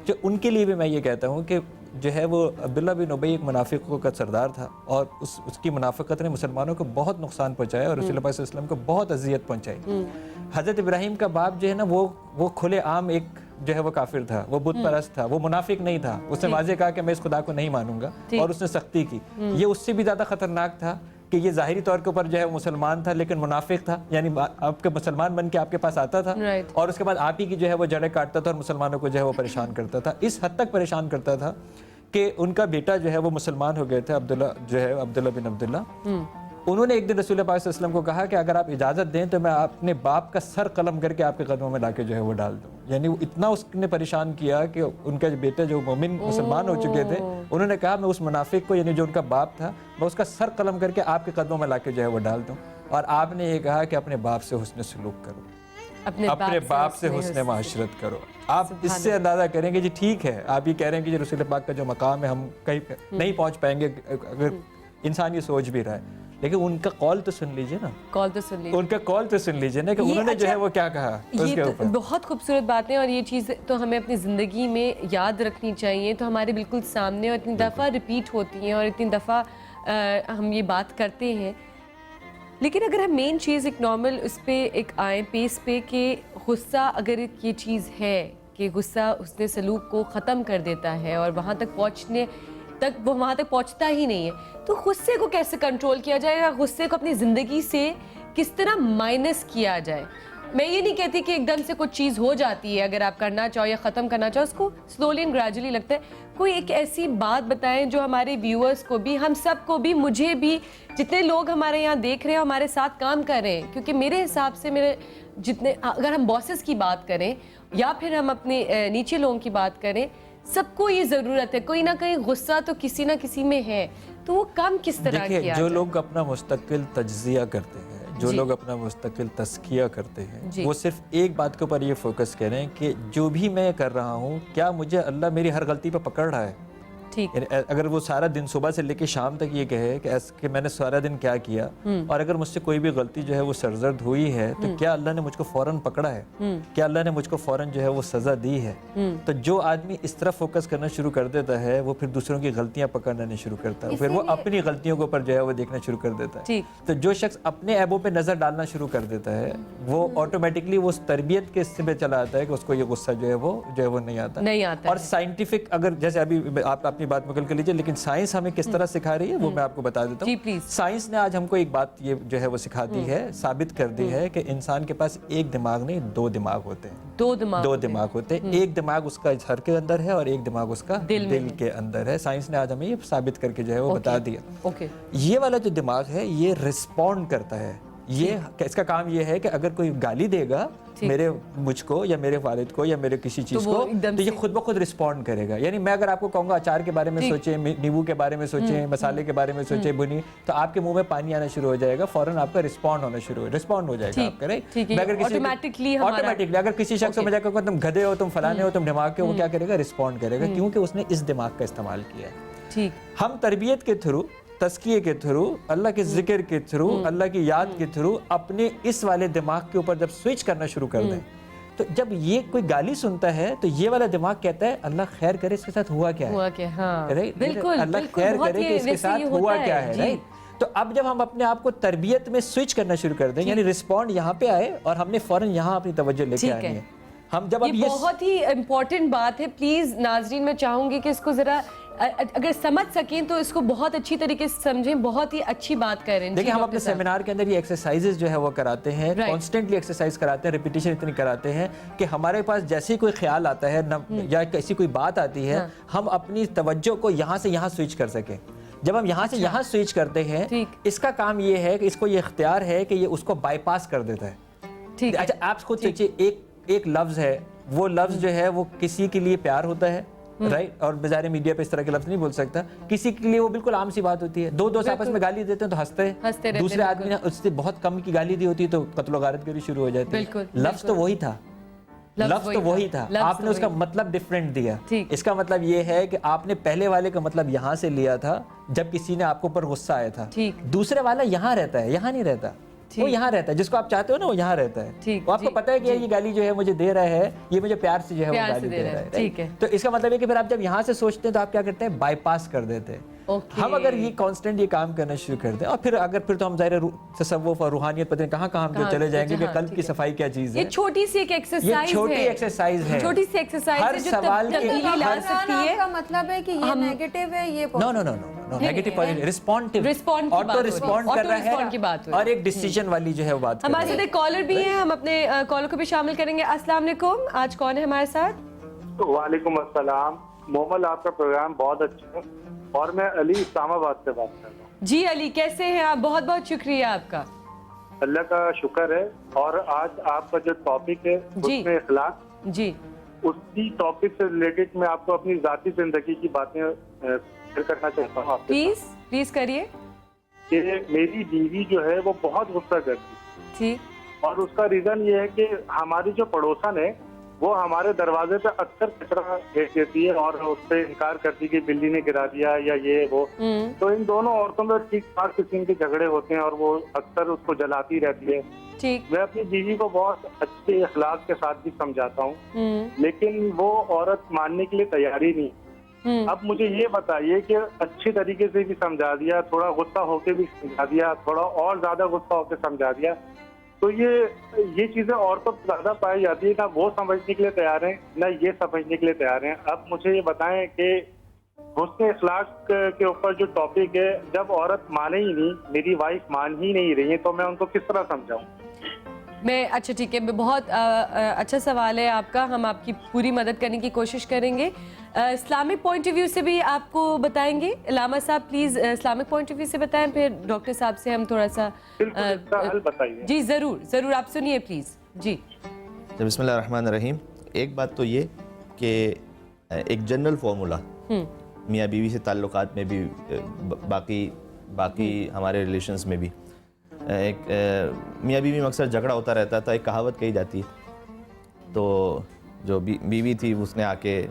S6: جو ان کے لیے بھی میں یہ کہتا ہوں کہ جو ہے وہ عبداللہ بن ابی ایک منافقوں کا سردار تھا, اور اس کی منافقت نے مسلمانوں کو بہت نقصان پہنچایا اور رسول اللہ صلی اللہ علیہ وسلم کو بہت اذیت پہنچائی. حضرت ابراہیم کا باپ جو ہے نا وہ کھلے عام ایک جو ہے وہ کافر تھا, وہ بت پرست تھا, وہ منافق نہیں تھا. اس نے واضح کہا کہ میں اس خدا کو نہیں مانوں گا, اور اس نے سختی کی. یہ اس سے بھی زیادہ خطرناک تھا کہ یہ ظاہری طور کے اوپر جو ہے مسلمان تھا لیکن منافق تھا, یعنی آپ کے مسلمان بن کے آپ کے پاس آتا تھا اور اس کے بعد آپ ہی کی جو ہے وہ جڑیں کاٹتا تھا اور مسلمانوں کو جو ہے وہ پریشان کرتا تھا. اس حد تک پریشان کرتا تھا کہ ان کا بیٹا جو ہے وہ مسلمان ہو گئے تھے, عبداللہ بن عبداللہ. انہوں نے ایک دن رسول اللہ صلی اللہ علیہ وسلم کو کہا کہ اگر آپ اجازت دیں تو میں اپنے باپ کا سر قلم کر کے آپ کے قدموں میں لا کے جو ہے وہ ڈال دوں. یعنی اتنا اس نے پریشان کیا کہ ان کا بیٹے جو مومن مسلمان ہو چکے تھے, انہوں نے کہا میں اس منافق کو, یعنی جو ان کا باپ تھا, میں اس کا سر قلم کر کے آپ کے قدموں میں لا کے جو ہے وہ ڈال دوں. اور آپ نے یہ کہا کہ اپنے باپ سے حسن سلوک کرو, اپنے باپ سے حسن معاشرت کرو. آپ اس سے اندازہ کریں گے جی ٹھیک ہے آپ یہ کہہ رہے ہیں کہ رسول پاک کا جو مقام ہے ہم کہیں نہیں پہنچ پائیں گے اگر इंसान ये सोच भी रहा है, लेकिन उनका कॉल तो सुन लीजिए ना,
S3: कॉल तो सुन लीजिए,
S6: उनका कॉल तो सुन लीजिए ना कि
S3: ये
S6: उन्होंने जो
S3: अच्छा,
S6: है वो क्या कहा
S3: ये
S6: उसके
S3: तो
S6: ऊपर।
S3: बहुत खूबसूरत बात है और ये चीज़ तो हमें अपनी ज़िंदगी में याद रखनी चाहिए, तो हमारे बिल्कुल सामने और इतनी दफ़ा रिपीट होती हैं और इतनी दफ़ा हम ये बात करते हैं। लेकिन अगर हम मेन चीज़ एक नॉर्मल उस पर एक आए पेस पे कि गुस्सा अगर ये चीज़ है कि गुस्सा उसने सलूक को ख़त्म कर देता है और वहाँ तक पहुँचने तक वो वहाँ तक पहुँचता ही नहीं है, तो गुस्से को कैसे कंट्रोल किया जाए या गुस्से को अपनी ज़िंदगी से किस तरह माइनस किया जाए। मैं ये नहीं कहती कि एकदम से कुछ चीज़ हो जाती है, अगर आप करना चाहो या ख़त्म करना चाहो उसको स्लोली एंड ग्रेजुअली लगता है। कोई एक ऐसी बात बताएं जो हमारे व्यूअर्स को भी, हम सब को भी, मुझे भी, जितने लोग हमारे यहाँ देख रहे हैं हमारे साथ काम कर रहे हैं, क्योंकि मेरे हिसाब से मेरे जितने, अगर हम बॉसेस की बात करें या फिर हम अपने नीचे लोगों की बात करें, सबको ये ज़रूरत है, कोई ना कहीं गुस्सा तो किसी ना किसी में है, तो वो कम किस तरह किया
S6: जो
S3: जाए?
S6: लोग अपना मुस्तकिल तज्जिया करते हैं, जो लोग अपना मुस्तकिल तस्किया करते हैं, वो सिर्फ एक बात के ऊपर ये फोकस करें कि जो भी मैं कर रहा हूँ क्या मुझे अल्लाह मेरी हर गलती पे पकड़ रहा है।
S3: ठीक,
S6: अगर वो सारा दिन सुबह से लेके शाम तक ये कहे कि मैंने सारा दिन क्या किया और अगर मुझसे कोई भी गलती जो है वो सरजद हुई है तो क्या अल्लाह ने मुझको फौरन पकड़ा है, क्या अल्लाह ने मुझको फौरन जो है वो सज़ा दी है। तो जो आदमी इस तरफ फोकस करना शुरू कर देता है वो फिर दूसरों की गलतियां पकड़ना नहीं शुरू करता, फिर वो अपनी गलतियों के ऊपर जो है वो देखना शुरू कर देता है। तो जो शख्स अपने ऐबों पे नज़र डालना शुरू कर देता है वो ऑटोमेटिकली वो उस तरबियत के हिस्से पे चला आता है कि उसको ये गुस्सा जो है वो नहीं आता। और साइंटिफिक, अगर जैसे अभी आप अपनी बात मुकम्मल कर लीजिए, लेकिन साइंस हमें किस तरह सिखा रही है वो मैं आपको बता देता हूँ। साइंस ने आज हमको एक बात ये जो है वो सिखा दी है, साबित कर दी है कि इंसान के पास एक दिमाग नहीं दो दिमाग होते हैं। दो दिमाग होते हैं। एक दिमाग उसका सर के अंदर है और एक दिमाग उसका दिल के अंदर है। साइंस ने आज हमें ये साबित करके जो है वो बता दिया। ये वाला जो दिमाग है ये रिस्पॉन्ड करता है, ये इसका काम ये है कि अगर कोई गाली देगा मुझको या मेरे वालिद को या मेरे किसी चीज को तो ये खुद ब खुद रिस्पॉन्ड करेगा। यानी मैं अगर आपको कहूँगा अचार के बारे में सोचें, नींबू के बारे में सोचें, मसाले के बारे में सोचें, बुनी, तो आपके मुंह में पानी आना शुरू हो जाएगा, फौरन आपका रिस्पॉन्ड हो जाएगा आपका, राइट। ऑटोमेटिकली अगर किसी शख्स को मैं जाकर तुम गधे हो, तुम फलाने हो, तुम दिमाग के, वो क्या करेगा, रिस्पॉन्ड करेगा, क्योंकि उसने इस दिमाग का इस्तेमाल किया है। हम तरबियत के थ्रू, तस्किये के थ्रू, अल्लाह के जिक्र के थ्रू, अल्लाह की याद के थ्रू अपने इस वाले दिमाग के ऊपर जब स्विच करना शुरू कर दें, तो जब ये कोई गाली सुनता है तो ये वाला दिमाग कहता है अल्लाह खैर करे इसके साथ हुआ क्या है, हाँ। बिल्कुल, अल्लाह खैर करे कि इसके साथ हुआ क्या है, राइट। तो अब जब हम अपने आप को तरबियत में स्विच करना शुरू कर दें, यानी रिस्पॉन्ड यहाँ पे आए और हमने फौरन यहाँ अपनी तवज्जो लेके आनी है। हम जब ये बहुत ही इम्पोर्टेंट बात है, प्लीज नाजरीन मैं चाहूंगी कि इसको जरा अगर समझ सकें तो इसको बहुत अच्छी तरीके से समझें, बहुत ही अच्छी बात कर रहे हैं। देखिए हम अपने सेमिनार के अंदर ये एक्सरसाइजेज जो है वो कराते हैं, कॉन्स्टेंटली एक्सरसाइज कराते हैं, रिपीटिशन इतनी कराते हैं कि हमारे पास जैसे ही कोई ख्याल आता है या ऐसी कोई बात आती है, हम अपनी तवज्जो को यहाँ से यहाँ स्विच कर सकें। जब हम यहाँ से यहाँ स्विच करते हैं, इसका काम ये है कि इसको ये इख्तियार है कि ये उसको बाईपास कर देता है। अच्छा आप खुद सोचिए, एक लफ्ज है, वो लफ्ज जो है वो किसी के लिए प्यार होता है, राइट, और बेचारे मीडिया पे इस तरह के लफ्ज नहीं बोल सकता, किसी के लिए वो बिल्कुल आम सी बात होती है। दो दोस्त आपस में गाली देते हैं तो हंसते हैं, दूसरे आदमी ने उससे बहुत कम की गाली दी होती है तो कत्ल व गारत करी शुरू हो जाती है। लफ्ज तो वही था, लफ्ज तो वही था, आपने उसका मतलब डिफरेंट दिया। इसका मतलब ये है कि आपने पहले वाले का मतलब यहाँ से लिया था जब किसी ने आपके ऊपर गुस्सा आया था, दूसरे वाला यहाँ रहता है, यहाँ नहीं रहता, वो यहाँ रहता है, जिसको आप चाहते हो ना वो यहाँ रहता है। वो आपको पता है कि ये गाली जो है मुझे दे रहा है, ये मुझे प्यार से जो है वो गाली दे रहा है, ठीक है। तो इसका मतलब है कि फिर आप जब यहाँ से सोचते हैं तो आप क्या करते हैं, बाईपास कर देते हैं। हम अगर ये कांस्टेंट ये काम करना शुरू कर दें और फिर तो हम ज़ाहिर तसव्वुफ और रूहानियत पता नहीं कहाँ हम चले जाएंगे कि कल्ब की सफाई क्या चीज़ है। ये छोटी सी एक एक्सरसाइज है, छोटी एक्सरसाइज है, छोटी सी एक्सरसाइज है जो तब्दीली ला सकती है। इसका मतलब है कि ये नेगेटिव है, ये नो नेगेटिव, रिस्पॉन्डिव, ऑटो रिस्पॉन्ड कर रहा है और एक डिसीजन वाली जो है वो बात। हमारे साथ एक कॉलर भी है, हम अपने कॉलर को भी शामिल करेंगे। अस्सलाम वालेकुम, आज कौन है हमारे साथ?
S9: वालेकुम अस्सलाम। मोमल, आपका प्रोग्राम बहुत अच्छा है और मैं अली इस्लामाबाद से बात कर रहा हूँ।
S3: जी अली, कैसे हैं आप? बहुत बहुत शुक्रिया आपका।
S9: अल्लाह का शुक्र है। और आज आपका जो टॉपिक है उसमें इखलाक, जी उसी टॉपिक से रिलेटेड मैं आपको अपनी जाती जिंदगी की बातें शेयर करना चाहता हूँ।
S3: प्लीज करिए।
S9: कि मेरी बीवी जो है वो बहुत गुस्सा करती है, और उसका रीजन ये है कि हमारी जो पड़ोसन है وہ ہمارے دروازے پہ اکثر کچرا پھینک دیتی ہے اور اس پہ انکار کرتی ہے کہ بلی نے گرا دیا یا یہ وہ. تو ان دونوں عورتوں میں ٹھیک ٹھاک قسم کے جھگڑے ہوتے ہیں اور وہ اکثر اس کو جلاتی رہتی ہے. میں اپنی بیوی کو بہت اچھے اخلاق کے ساتھ بھی سمجھاتا ہوں لیکن وہ عورت ماننے کے لیے تیاری نہیں. اب مجھے یہ بتائیے کہ اچھی طریقے سے بھی سمجھا دیا, تھوڑا غصہ ہو کے بھی سمجھا دیا, تھوڑا اور زیادہ غصہ ہو کے سمجھا دیا, تو یہ چیزیں عورتوں کو زیادہ پائی جاتی ہے. نہ وہ سمجھنے کے لیے تیار ہیں نہ یہ سمجھنے کے لیے تیار ہیں. اب مجھے یہ بتائیں کہ حسن اخلاق کے اوپر جو ٹاپک ہے, جب عورت مانے ہی نہیں, میری وائف مان ہی نہیں رہی ہے, تو میں ان کو کس طرح سمجھاؤں؟
S3: اچھا ٹھیک ہے, بہت اچھا سوال ہے آپ کا, ہم آپ کی پوری مدد کرنے کی کوشش کریں گے. اسلامک پوائنٹ آف ویو سے بھی آپ کو بتائیں گے. علامہ صاحب please Islamic point of view سے بتائیں, پھر ڈاکٹر صاحب سے ہم تھوڑا سا جی ضرور آپ سنیے پلیز. جی
S7: بسم اللہ الرحمن الرحیم. ایک بات تو یہ کہ ایک جنرل فارمولا میاں بیوی سے تعلقات میں بھی, باقی ہمارے ریلیشنز میں بھی, ایک میاں بیوی میں اکثر جھگڑا ہوتا رہتا تھا. ایک کہاوت کہی جاتی ہے, تو جو بیوی تھی اس نے آ کے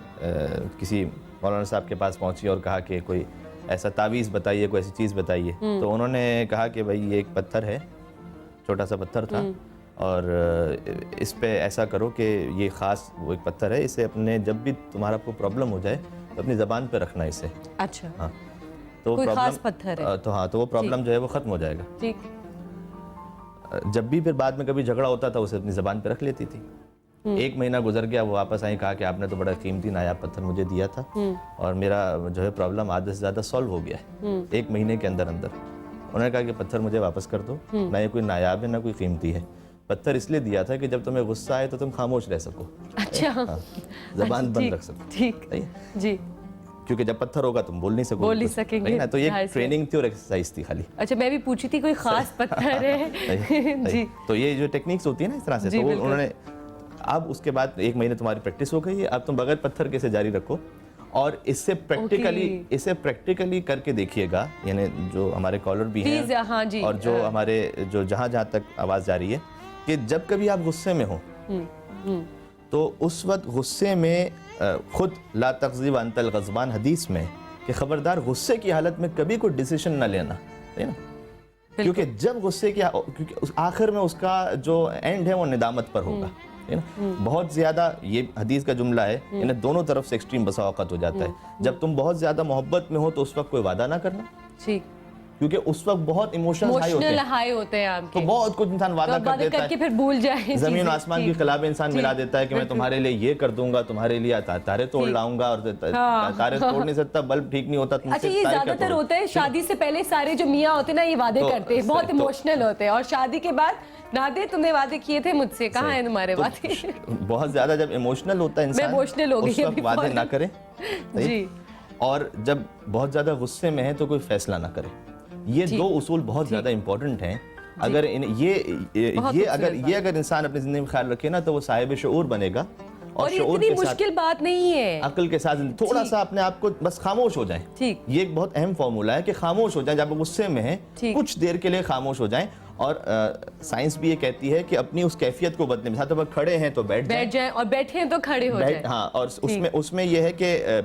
S7: کسی مولانا صاحب کے پاس پہنچی اور کہا کہ کوئی ایسا تعویذ بتائیے, کوئی ایسی چیز بتائیے. تو انہوں نے کہا کہ بھائی یہ ایک پتھر ہے, چھوٹا سا پتھر تھا, اور اس پہ ایسا کرو کہ یہ خاص وہ ایک پتھر ہے, اسے اپنے جب بھی تمہارا کوئی پرابلم ہو جائے تو اپنی زبان پہ رکھنا اسے.
S3: اچھا,
S7: ہاں, تو
S3: کوئی خاص پتھر ہے
S7: تو وہ پرابلم جو ہے وہ ختم ہو جائے گا.
S3: ٹھیک.
S7: جب بھی پھر بعد میں کبھی جھگڑا ہوتا تھا اسے اپنی زبان پہ رکھ لیتی تھی. 1 مہینہ گزر گیا, وہ واپس آئی, کہا کہ آپ نے تو بڑا قیمتی نایاب پتھر مجھے دیا تھا اور میرا جو ہے پرابلم آدھے سے زیادہ سالو ہو گیا ہے 1 مہینے کے اندر. انہوں نے کہا کہ پتھر مجھے واپس کر دو, نہ یہ کوئی نایاب ہے نہ کوئی قیمتی ہے. پتھر اس لیے دیا تھا کہ جب تمہیں غصہ آئے تو تم خاموش رہ سکو.
S3: اچھا,
S7: زبان بند رکھ سکو.
S3: ٹھیک جی,
S7: کیونکہ جب پتھر ہوگا تم بول نہیں
S3: سکیں گے.
S7: تو یہ ٹریننگ تھی اور ایکسرسائز تھی خالی.
S3: اچھا, میں بھی پوچھی تھی کوئی خاص پتھر ہے. جی,
S7: تو یہ جو ٹیکنیکس ہوتی ہے نا اس طرح سے, تو انہوں نے اب اس کے بعد 1 مہینے تمہاری پریکٹس ہو گئی ہے, اب تم بغیر پتھر کے سے جاری رکھو اور اسے پریکٹیکلی کر کے دیکھیے گا. یعنی جو ہمارے کالر بھی ہیں اور جو ہمارے جو جہاں تک آواز جا رہی ہے, کہ جب کبھی آپ غصے میں ہوں تو اس وقت غصے میں خود لا تغضب انت الغضبان حدیث میں کہ خبردار غصے کی حالت میں کبھی کوئی ڈیسیشن نہ لینا, ہے نا, کیونکہ جب غصے کی کیونکہ آخر میں اس کا جو اینڈ ہے وہ ندامت پر ہوگا. بہت زیادہ, یہ حدیث کا جملہ ہے, انہیں دونوں طرف سے ایکسٹریم بسا اوقات ہو جاتا ہے. جب تم بہت زیادہ محبت میں ہو تو اس وقت کوئی وعدہ نہ کرنا, کیونکہ اس وقت بہت ایموشنل ہائی ہوتے ہیں تو بہت کچھ انسان وعدہ کر دیتا ہے,
S3: پھر بھول جائے,
S7: زمین و آسمان کی خلاب انسان ملا دیتا ہے کہ میں تمہارے لیے یہ کر دوں گا, تمہارے لیے تارے توڑ لاؤں گا, اور تارے توڑ نہیں سکتا, بلب ٹھیک نہیں ہوتا.
S3: اچھا, یہ زیادہ تر ہوتا ہے شادی سے پہلے, سارے جو میاں ہوتے ہیں نا یہ وعدے کرتے ہیں, بہت ایموشنل ہوتے ہیں, اور شادی کے بعد نادے تم نے وعدے کیے تھے مجھ سے, کہاں ہیں تمہارے وعدے.
S7: بہت زیادہ جب ایموشنل ہوتا ہے انسان, اس وقت وعدے نہ کرے. اور جب بہت زیادہ غصے میں ہے تو کوئی فیصلہ نہ کرے. یہ 2 اصول بہت زیادہ امپورٹنٹ ہیں. اگر اگر انسان اپنی زندگی میں خیال رکھے نا تو وہ صاحب شعور بنے گا, اور شعور کے ساتھ
S3: مشکل بات نہیں ہے,
S7: عقل کے ساتھ تھوڑا سا اپنے آپ کو بس خاموش ہو جائیں. یہ ایک بہت اہم فارمولا ہے کہ خاموش ہو جائیں. جب غصے میں ہیں کچھ دیر کے لیے خاموش ہو جائیں, اور سائنس بھی یہ کہتی ہے کہ اپنی اس کیفیت کو بدلنے, مثلا اگر کھڑے ہیں تو بیٹھ جائیں,
S3: اور بیٹھے ہیں تو کھڑے ہو جائیں.
S7: ہاں, اور اس میں یہ ہے کہ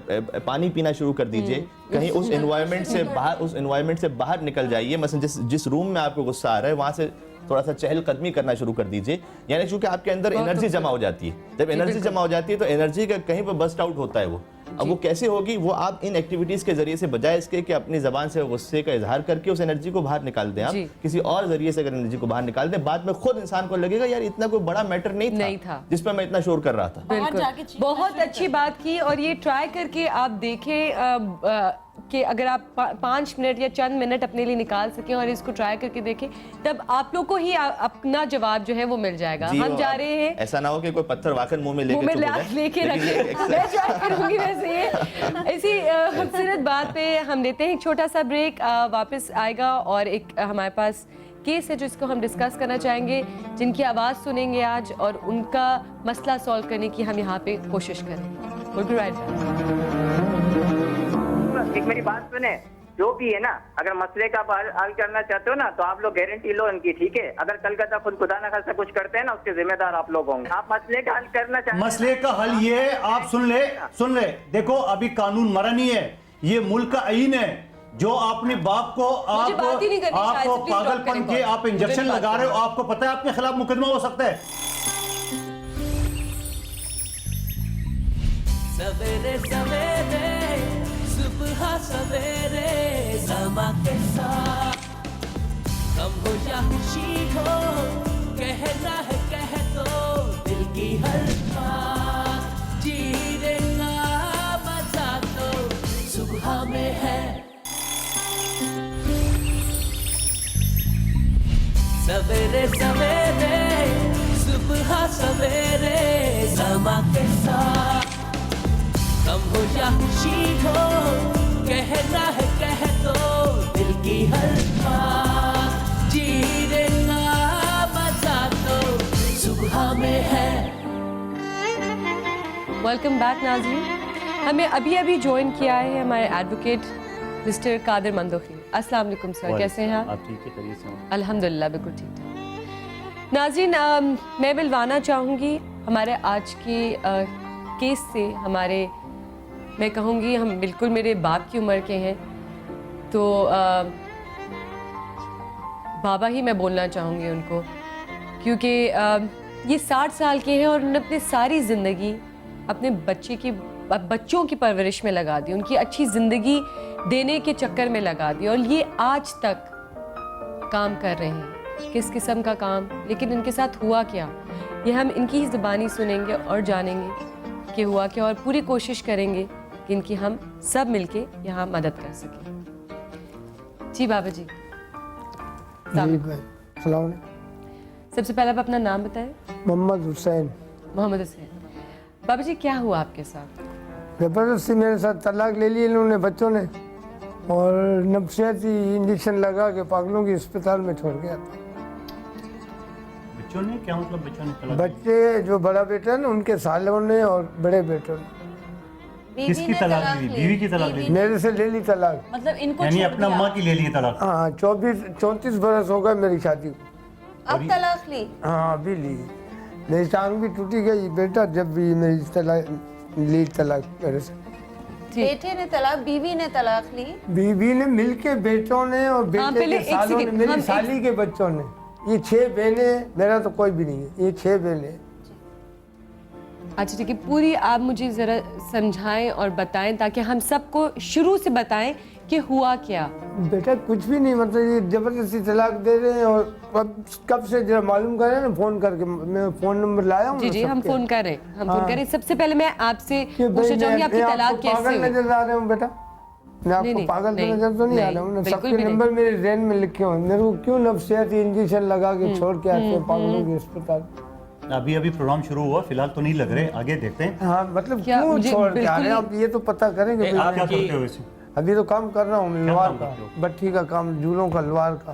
S7: پانی پینا شروع کر دیجئے, کہیں اس انوائرمنٹ سے باہر نکل جائیے. مثلا جس روم میں آپ کو غصہ آ رہا ہے وہاں سے تھوڑا سا چہل قدمی کرنا شروع کر دیجئے. یعنی چونکہ آپ کے اندر انرجی جمع ہو جاتی ہے, جب انرجی جمع ہو جاتی ہے تو انرجی کا کہیں پہ بسٹ آؤٹ ہوتا ہے وہ. اب وہ کیسے ہوگی, وہ آپ ان ایکٹیویٹیز کے ذریعے سے, بجائے اس کے کہ اپنی زبان سے غصے کا اظہار کر کے اس انرجی کو باہر نکال دیں, آپ کسی اور ذریعے سے اگر انرجی کو باہر نکال دیں, بعد میں خود انسان کو لگے گا یار اتنا کوئی بڑا میٹر نہیں تھا جس پہ میں اتنا شور کر رہا تھا.
S3: بہت اچھی بات کی, اور یہ ٹرائی کر کے آپ دیکھیں کہ اگر آپ 5 منٹ یا چند منٹ اپنے لیے نکال سکیں اور اس کو ٹرائی کر کے دیکھیں, تب آپ لوگ کو ہی اپنا جواب جو ہے وہ مل جائے گا. ہم جا رہے ہیں,
S7: ایسا نہ ہو کہ کوئی پتھر واقعی منہ میں لے کے
S3: رکھے. میں ٹرائی کروں گی ویسے یہ. اسی خوبصورت بات پہ ہم لیتے ہیں ایک چھوٹا سا بریک, واپس آئے گا, اور ایک ہمارے پاس کیس ہے جس کو ہم ڈسکس کرنا چاہیں گے, جن کی آواز سنیں گے آج, اور ان کا مسئلہ سالو کرنے کی ہم یہاں پہ کوشش کریں گے.
S10: ایک میری بات سنیں, جو بھی ہے نا, اگر مسئلے کا حل کرنا چاہتے ہو نا تو آپ لوگ گارنٹی لو ان کی, ٹھیک ہے. اگر کل کا خود خدا نہ خاصا کچھ کرتے ہیں نا, اس کے ذمہ دار آپ لوگ ہوں گے. آپ مسئلے کا حل کرنا چاہتے ہیں,
S11: مسئلے کا حل یہ ہے, آپ سن لے, دیکھو ابھی قانون مرا نہیں ہے, یہ ملک کا آئین ہے. جو آپ نے باپ کو آپ کو پاگل پن کے آپ انجیکشن لگا رہے ہو, آپ کو پتہ ہے آپ کے خلاف مقدمہ ہو سکتا ہے.
S1: سویرے سویرے صبح سویرے سما کے ساتھ, غم ہو یا خوشی ہو کہنا ہے کہہ دو دل کی ہر بات, جینے کا مزہ تو صبح میں ہے. سویرے سویرے صبح سویرے سما کے ساتھ, غم ہو یا خوشی ہو کہنا ہے کہہ دو دل کی ہر بات, جینے کا مزہ تو صبح میں ہے.
S3: ویلکم بیک ناظرین. ہمیں ابھی جوائن کیا ہے ہمارے ایڈوکیٹ مسٹر قادر مندوخی. السلام علیکم سر, کیسے ہیں آپ؟
S11: ٹھیک ہے, خیریت سے ہیں؟
S3: الحمدللہ بالکل ٹھیک ٹھاک. ناظرین, میں ملوانا چاہوں گی ہمارے آج کے کیس سے. ہمارے میں کہوں گی ہم بالکل میرے باپ کی عمر کے ہیں, تو بابا ہی میں بولنا چاہوں گی ان کو, کیونکہ یہ 60 سال کے ہیں اور انہوں نے اپنی ساری زندگی اپنے بچوں کی پرورش میں لگا دی, ان کی اچھی زندگی دینے کے چکر میں لگا دی, اور یہ آج تک کام کر رہے ہیں. کس قسم کا کام, لیکن ان کے ساتھ ہوا کیا, یہ ہم ان کی ہی زبانی سنیں گے اور جانیں گے کہ ہوا کیا, اور پوری کوشش کریں گے کہ ان کی ہم سب مل کے یہاں مدد کر سکیں. جی بابا جی.
S12: السلام علیکم.
S3: سب سے پہلے آپ اپنا نام بتائیں.
S12: محمد حسین.
S3: محمد حسین. بابا جی کیا ہوا آپ کے ساتھ؟
S12: زبردستی میرے ساتھ طلاق لے لی انہوں نے بچوں نے, اور نفسیاتی انجیکشن لگا کے پاگلوں کی اسپتال میں چھوڑ گیا تھا.
S11: بچوں نے کیا مطلب بچوں نے طلاق؟
S12: بچے جو بڑا بیٹا ہے نا ان کے سالوں نے اور بڑے بیٹوں نے.
S11: کس کی طلاق لی؟ بیوی کی طلاق لی؟
S12: میرے سے لے لی طلاق.
S5: مطلب ان کو
S11: یعنی اپنا ماں کی لے لی طلاق؟
S12: ہاں 34 برس ہو گئے میری شادی کو.
S8: اب طلاق لی؟
S12: ہاں ابھی لی. میری ٹانگ بھی ٹوٹی گئی بیٹا جب بھی میری لی طلاق میرے سے.
S8: بیٹے نے طلاق, بیوی نے طلاق لی.
S12: بیوی نے مل کے بیٹوں نے اور بیٹے کے سالوں نے, میری سالی کے بچوں نے. یہ 6 بہنیں, میرا تو کوئی بھی نہیں ہے, یہ 6 بہنیں.
S3: اچھا ٹھیک ہے, پوری آپ مجھے ذرا سمجھائیں اور بتائیں تاکہ ہم سب کو شروع سے بتائیں کہ ہوا کیا.
S12: بیٹا کچھ بھی نہیں, مطلب یہ زبردستی طلاق دے رہے ہیں, اور کب سے ذرا معلوم کریں نا فون کر کے. میں فون نمبر لایا ہوں.
S3: جی ہم فون کر رہے ہیں. سب سے پہلے میں آپ سے پوچھنا چاہوں گی آپ کی طلاق کیسے ہوئی؟
S12: پاگل نظر آ رہے ہوں بیٹا, میں آپ کو پاگل تو نظر تو نہیں آ رہا ہوں. سب کے نمبر میرے ذہن میں لکھے ہوئے. میرے کو کیوں نفسیاتی انجیکشن لگا کے چھوڑ کے آتے ہیں پاگلوں کی اسپتال.
S11: ابھی پروگرام شروع ہوا, فی الحال تو نہیں لگ رہے, آگے دیکھتے ہیں.
S12: ہاں مطلب کیوں چھوڑ کے آ رہے ہیں آپ, یہ تو پتہ کریں گے.
S11: آپ کیا کرتے ہو ویسے؟
S12: ابھی تو کام کر رہا ہوں لوہار کا, بٹھی کا کام, جولوں کا, لوہار کا.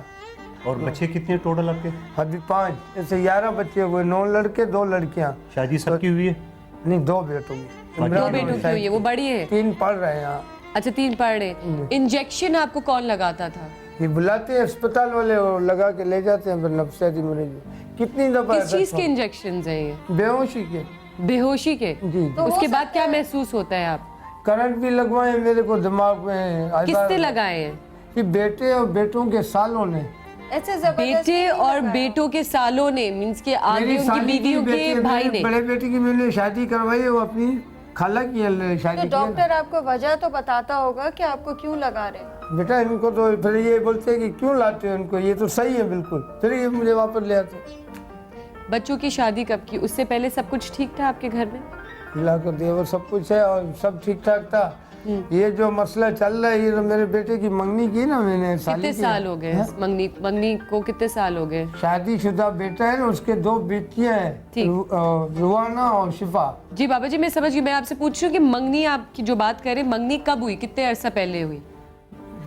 S11: اور بچے کتنے ٹوٹل آپ کے؟
S12: ابھی 5, ایسے 11 بچے ہوئے, 9 لڑکے 2 لڑکیاں.
S11: شادی سب کی ہوئی ہے؟
S12: نہیں 2 بیٹوں کی.
S3: 2 بیٹوں کی ہوئی ہے, وہ بڑی ہے.
S12: 3 پڑھ رہے ہیں.
S3: اچھا 3 پڑھ رہے ہیں. انجیکشن آپ کو کون لگاتا تھا؟
S12: یہ بلاتے ہیں اسپتال والے, اور لگا کے لے جاتے ہیں پھر نفسیاتی مریض. کتنی دفعہ
S3: کس چیز کے انجیکشنز ہیں یہ؟
S12: بے ہوشی کے.
S3: بے ہوشی کے؟
S12: جی.
S3: اس کے بعد کیا محسوس ہوتا ہے آپ؟
S12: کرنٹ بھی لگوائے میرے کو دماغ میں.
S3: کس سے لگائے ہیں؟
S12: کہ بیٹے اور بیٹوں کے سالوں نے.
S3: بیٹے اور بیٹوں کے سالوں نے مینس کہ آگے ان کی بیویوں کے بھائی نے.
S12: بڑے بیٹے کی میں نے شادی کروائی ہے, وہ اپنی خالہ کی شادی کی.
S8: ڈاکٹر آپ کو وجہ تو بتاتا ہوگا کہ آپ کو کیوں لگا رہے ہیں.
S12: بیٹا ان کو تو پھر یہ بولتے ہیں کہ کیوں لاتے ہیں ان کو, یہ تو صحیح ہے بالکل, پھر یہ مجھے واپس لے آتے.
S3: بچوں کی شادی کب کی؟ اس سے پہلے سب کچھ ٹھیک تھا آپ کے گھر میں؟
S12: اللہ کا دیور سب کچھ ہے اور سب ٹھیک ٹھاک تھا. یہ جو مسئلہ چل رہا ہے, یہ تو میرے بیٹے کی منگنی کی نا میں نے.
S3: کتنے سال ہو گئے منگنی کو؟ کتنے سال ہو گئے؟
S12: شادی شدہ بیٹا ہے نا, اس کے 2 بیٹیاں ہیں, روانہ اور شفا.
S3: جی بابا جی میں سمجھ گئی. میں آپ سے پوچھ رہی ہوں کہ منگنی آپ کی جو بات کر رہے ہیں, منگنی کب ہوئی, کتنے عرصہ پہلے ہوئی؟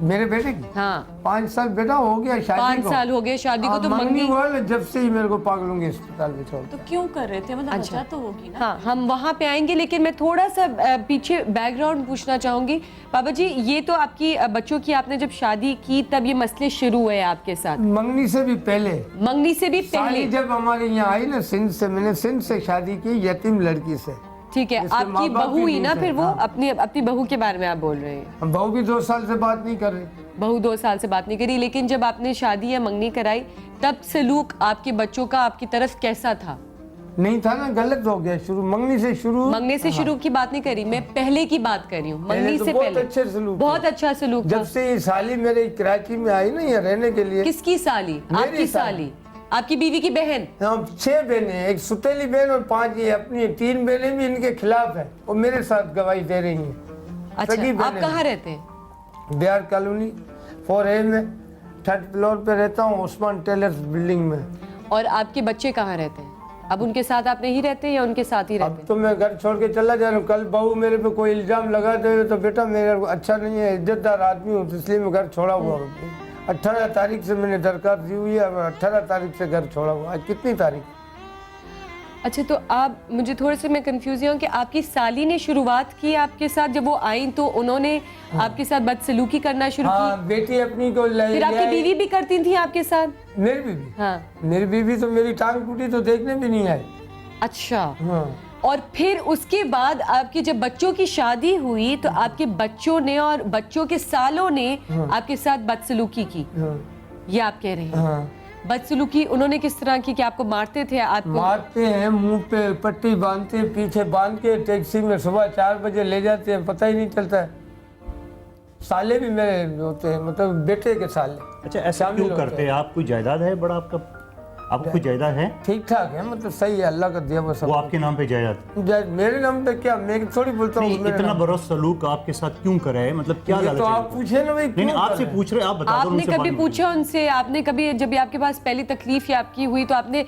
S12: मेरे बेटे की
S3: हाँ
S12: 5 साल बेटा हो गया शादी
S3: 5
S12: को।
S3: साल हो गए शादी को, तो
S12: मंगनी हुआ ना जब से ही मेरे को पागलों के अस्पताल में छोड़।
S5: तो क्यों कर रहे थे, मतलब
S3: अच्छा।
S5: वजह तो होगी ना।
S3: हाँ हम वहाँ पे आएंगे, लेकिन मैं थोड़ा सा पीछे बैकग्राउंड पूछना चाहूंगी। बाबा जी ये तो आपकी बच्चों की आपने जब शादी की तब ये मसले शुरू हुए आपके साथ?
S12: मंगनी से भी पहले।
S3: मंगनी से भी पहले?
S12: साली जब हमारे यहाँ आई ना सिंध से, मैंने सिंध से शादी की यतीम लड़की से।
S3: ठीक है, आपकी बहू ही ना फिर वो? अपनी बहू के बारे में आप बोल रहे हैं?
S12: हम बहू भी 2 साल से बात नहीं कर रही।
S3: बहू 2 साल से बात नहीं करी, लेकिन जब आपने शादी या मंगनी कराई तब सलूक आपके बच्चों का आपकी तरफ कैसा था?
S12: नहीं था ना, गलत हो गया शुरू, मंगनी से शुरू।
S3: मंगनी से शुरू की बात नहीं करी, मैं पहले की बात कर रही हूँ, मंगनी से
S12: बहुत
S3: पहले।
S12: अच्छे सलूक,
S3: बहुत अच्छा सलूक
S12: जब से ये साली मेरे कराची में आई ना यहाँ रहने के लिए।
S3: किसकी साली? आपकी साली? आपकी बीवी की बहन?
S12: 6 बहनें, एक सुतेली बहन और 5 ये अपनी, 3 बहनें भी इनके खिलाफ है और मेरे साथ गवाही दे रही हैं।
S3: अच्छा आप कहाँ रहते हैं?
S12: बिहार कॉलोनी 4A में 3rd फ्लोर पे रहता हूँ, उस्मान टेलर्स बिल्डिंग में।
S3: और आपके बच्चे कहाँ रहते हैं? अब उनके साथ आप नहीं रहते या उनके साथ ही रहते हैं?
S12: अब तो मैं घर छोड़ के चला जा रहा हूँ। कल बहू मेरे पे कोई इल्जाम लगा दे तो बेटा मेरा अच्छा नहीं है, इज्जतदार आदमी हूँ, तो इसलिए मैं घर छोड़ा हुआ हूँ। 18 तारीख से मैंने दरखास्त दी हुई है, 18 तारीख से घर छोड़ा हुआ। आज कितनी तारीख?
S3: अच्छा तो आप, मुझे थोड़े से मैं कंफ्यूज हूँ कि आपकी साली ने शुरुआत की आपके साथ, जब वो आई तो उन्होंने आपके साथ बदसलूकी करना शुरू की?
S12: बेटी अपनी को
S3: फिर आपकी बीवी भी करती थी आपके साथ?
S12: मेरी बीवी?
S3: हाँ
S12: मेरी बीवी तो मेरी टांग टूटी तो देखने भी नहीं आई।
S3: अच्छा
S12: हाँ।
S3: और फिर उसके बाद आपकी जब बच्चों की शादी हुई तो आपके बच्चों ने और बच्चों के सालों ने आपके साथ बदसलूकी की, ये आप कह रहे हैं? बदसलूकी उन्होंने किस तरह की? कि आपको मारते थे? आपको
S12: मारते हैं, मुंह पे पट्टी बांधते हैं, पीछे बांध के टैक्सी में सुबह 4 बजे ले जाते हैं, पता ही नहीं चलता है। साले भी मेरे होते हैं, मतलब बेटे के साले।
S11: अच्छा ऐसा क्यों करते हैं आप? कोई जायदाद है बड़ा आपका? आपको कोई जायदाद है?
S12: ठीक ठाक है, मतलब सही है, अल्लाह का दिया हुआ सब।
S11: वो आपके नाम पे जायदाद?
S12: मेरे नाम पे क्या, मैं थोड़ी बोलता हूँ।
S11: इतना बड़ा सलूक आपके साथ क्यों करे है, मतलब क्या?
S12: तो आप पूछे ना भाई।
S11: नहीं आपसे पूछ रहे, आप बता दो।
S3: आपने कभी पूछा उनसे? आपने कभी, जब आपके पास पहली तकलीफ या आपकी हुई तो आपने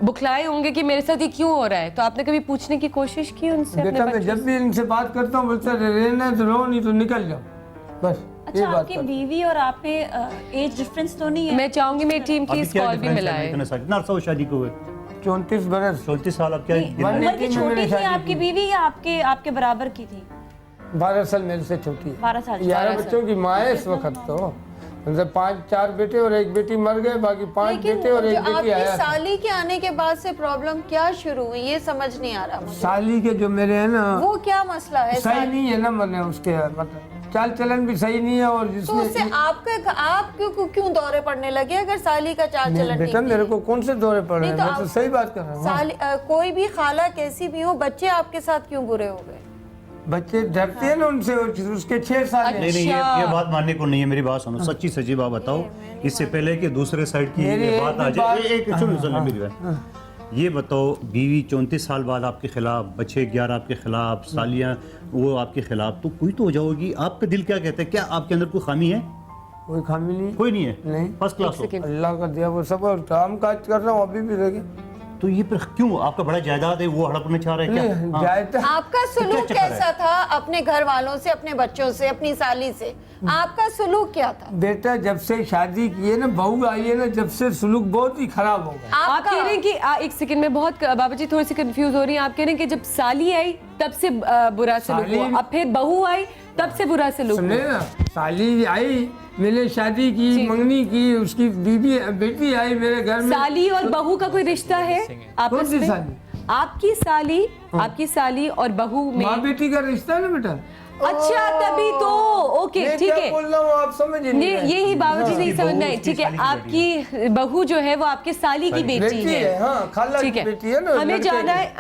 S3: बुखलाए होंगे कि मेरे साथ ये क्यों हो रहा है, तो आपने कभी पूछने की कोशिश की उनसे?
S12: बेटा मैं जब भी इनसे बात करता हूँ बोलते रहना है तो रहो, नहीं तो निकल जाओ, बस।
S5: अच्छा आपकी बीवी और आप में एज डिफरेंस तो नहीं है?
S3: मैं चाहूंगी मेरी टीम की इस कॉल भी मिलाए।
S11: कितना अर्सा शादी को हुए?
S12: 34 बरस।
S11: 34 साल। अब क्या
S5: उम्र की छोटी थी आपकी बीवी या आपके बराबर की थी?
S12: 12 साल मेरे से छोटी है।
S5: 12 साल।
S12: 11 बच्चों की माँ है इस वक्त तो, मतलब 4 बेटे और 1 बेटी मर गए, बाकी 5 बेटे और 1 बेटी आया।
S8: आपकी साली के आने के बाद से प्रॉब्लम क्या शुरू हुई, ये समझ नहीं आ रहा मुझे।
S12: साली के जो मेरे है ना,
S8: वो क्या मसला है?
S12: सही नहीं है ना, मैंने उसके मतलब चाल चलन भी सही नहीं है। और
S8: तो उससे आप क्यों दौरे पड़ने लगे अगर साली का चाल चलन?
S12: बेटा मेरे को कौन से दौरे पड़ रहे हैं, मैं तो सही बात कर रहा हूँ।
S8: कोई भी खाला कैसी भी हो, बच्चे आपके साथ क्यों बुरे हो गए?
S12: बच्चे डरते हैं ना उनसे, उसके 6 साल।
S11: नहीं ये बात मानने को नहीं है, मेरी बात सुनो, सच्ची सच्ची बात बताओ, इससे पहले कि दूसरे साइड की ये बात आ जाए। एक सुनो मेरी बात, ये बताओ, बीवी 34 साल बाद आपके खिलाफ, बच्चे 11 आपके खिलाफ, सालियाँ वो आपके खिलाफ, तो कोई तो हो जाओगी। आपका दिल क्या कहता है? क्या आपके अंदर कोई खामी है?
S12: कोई खामी नहीं,
S11: कोई नहीं है,
S12: नहीं,
S11: फर्स्ट क्लास हो।
S12: अल्लाह का दिया वो सब, और काम काज कर रहा हूँ अभी भी रह गए।
S11: तो ये फिर क्यों? आपका बड़ा जायदाद है, वो हड़पना चाह रहे हैं क्या?
S8: आपका सलूक कैसा था अपने घर वालों से, अपने बच्चों से, अपनी साली से? आपका सलूक क्या था?
S12: बेटा जब से शादी की है ना, बहू आई है ना, जब से सलूक बहुत ही खराब हो गया।
S3: आप कह रहे हैं कि एक सेकंड में बहुत बाबा जी थोड़ी सी कंफ्यूज हो रही हैं। आप कह रहे हैं कि जब साली आई तब से बुरा सलूक हुआ, अब फिर बहू आई तब से बुरा सलूक हुआ?
S12: ना, साली आई, मैंने शादी की, मंगनी की, उसकी बीवी बेटी आई मेरे घर में।
S3: साली और बहू का कोई रिश्ता है आपस में? आपकी साली और बहू में
S12: माँ बेटी का रिश्ता है ना बेटा।
S3: अच्छा तभी तो ओके ठीक है,
S12: बोल रहा हूँ आप समझ नहीं,
S3: यही बाबा जी नहीं समझना है। ठीक है, आपकी बहू जो है वो आपके साली की बेटी है।
S12: हाँ, खाला की बेटी है ना।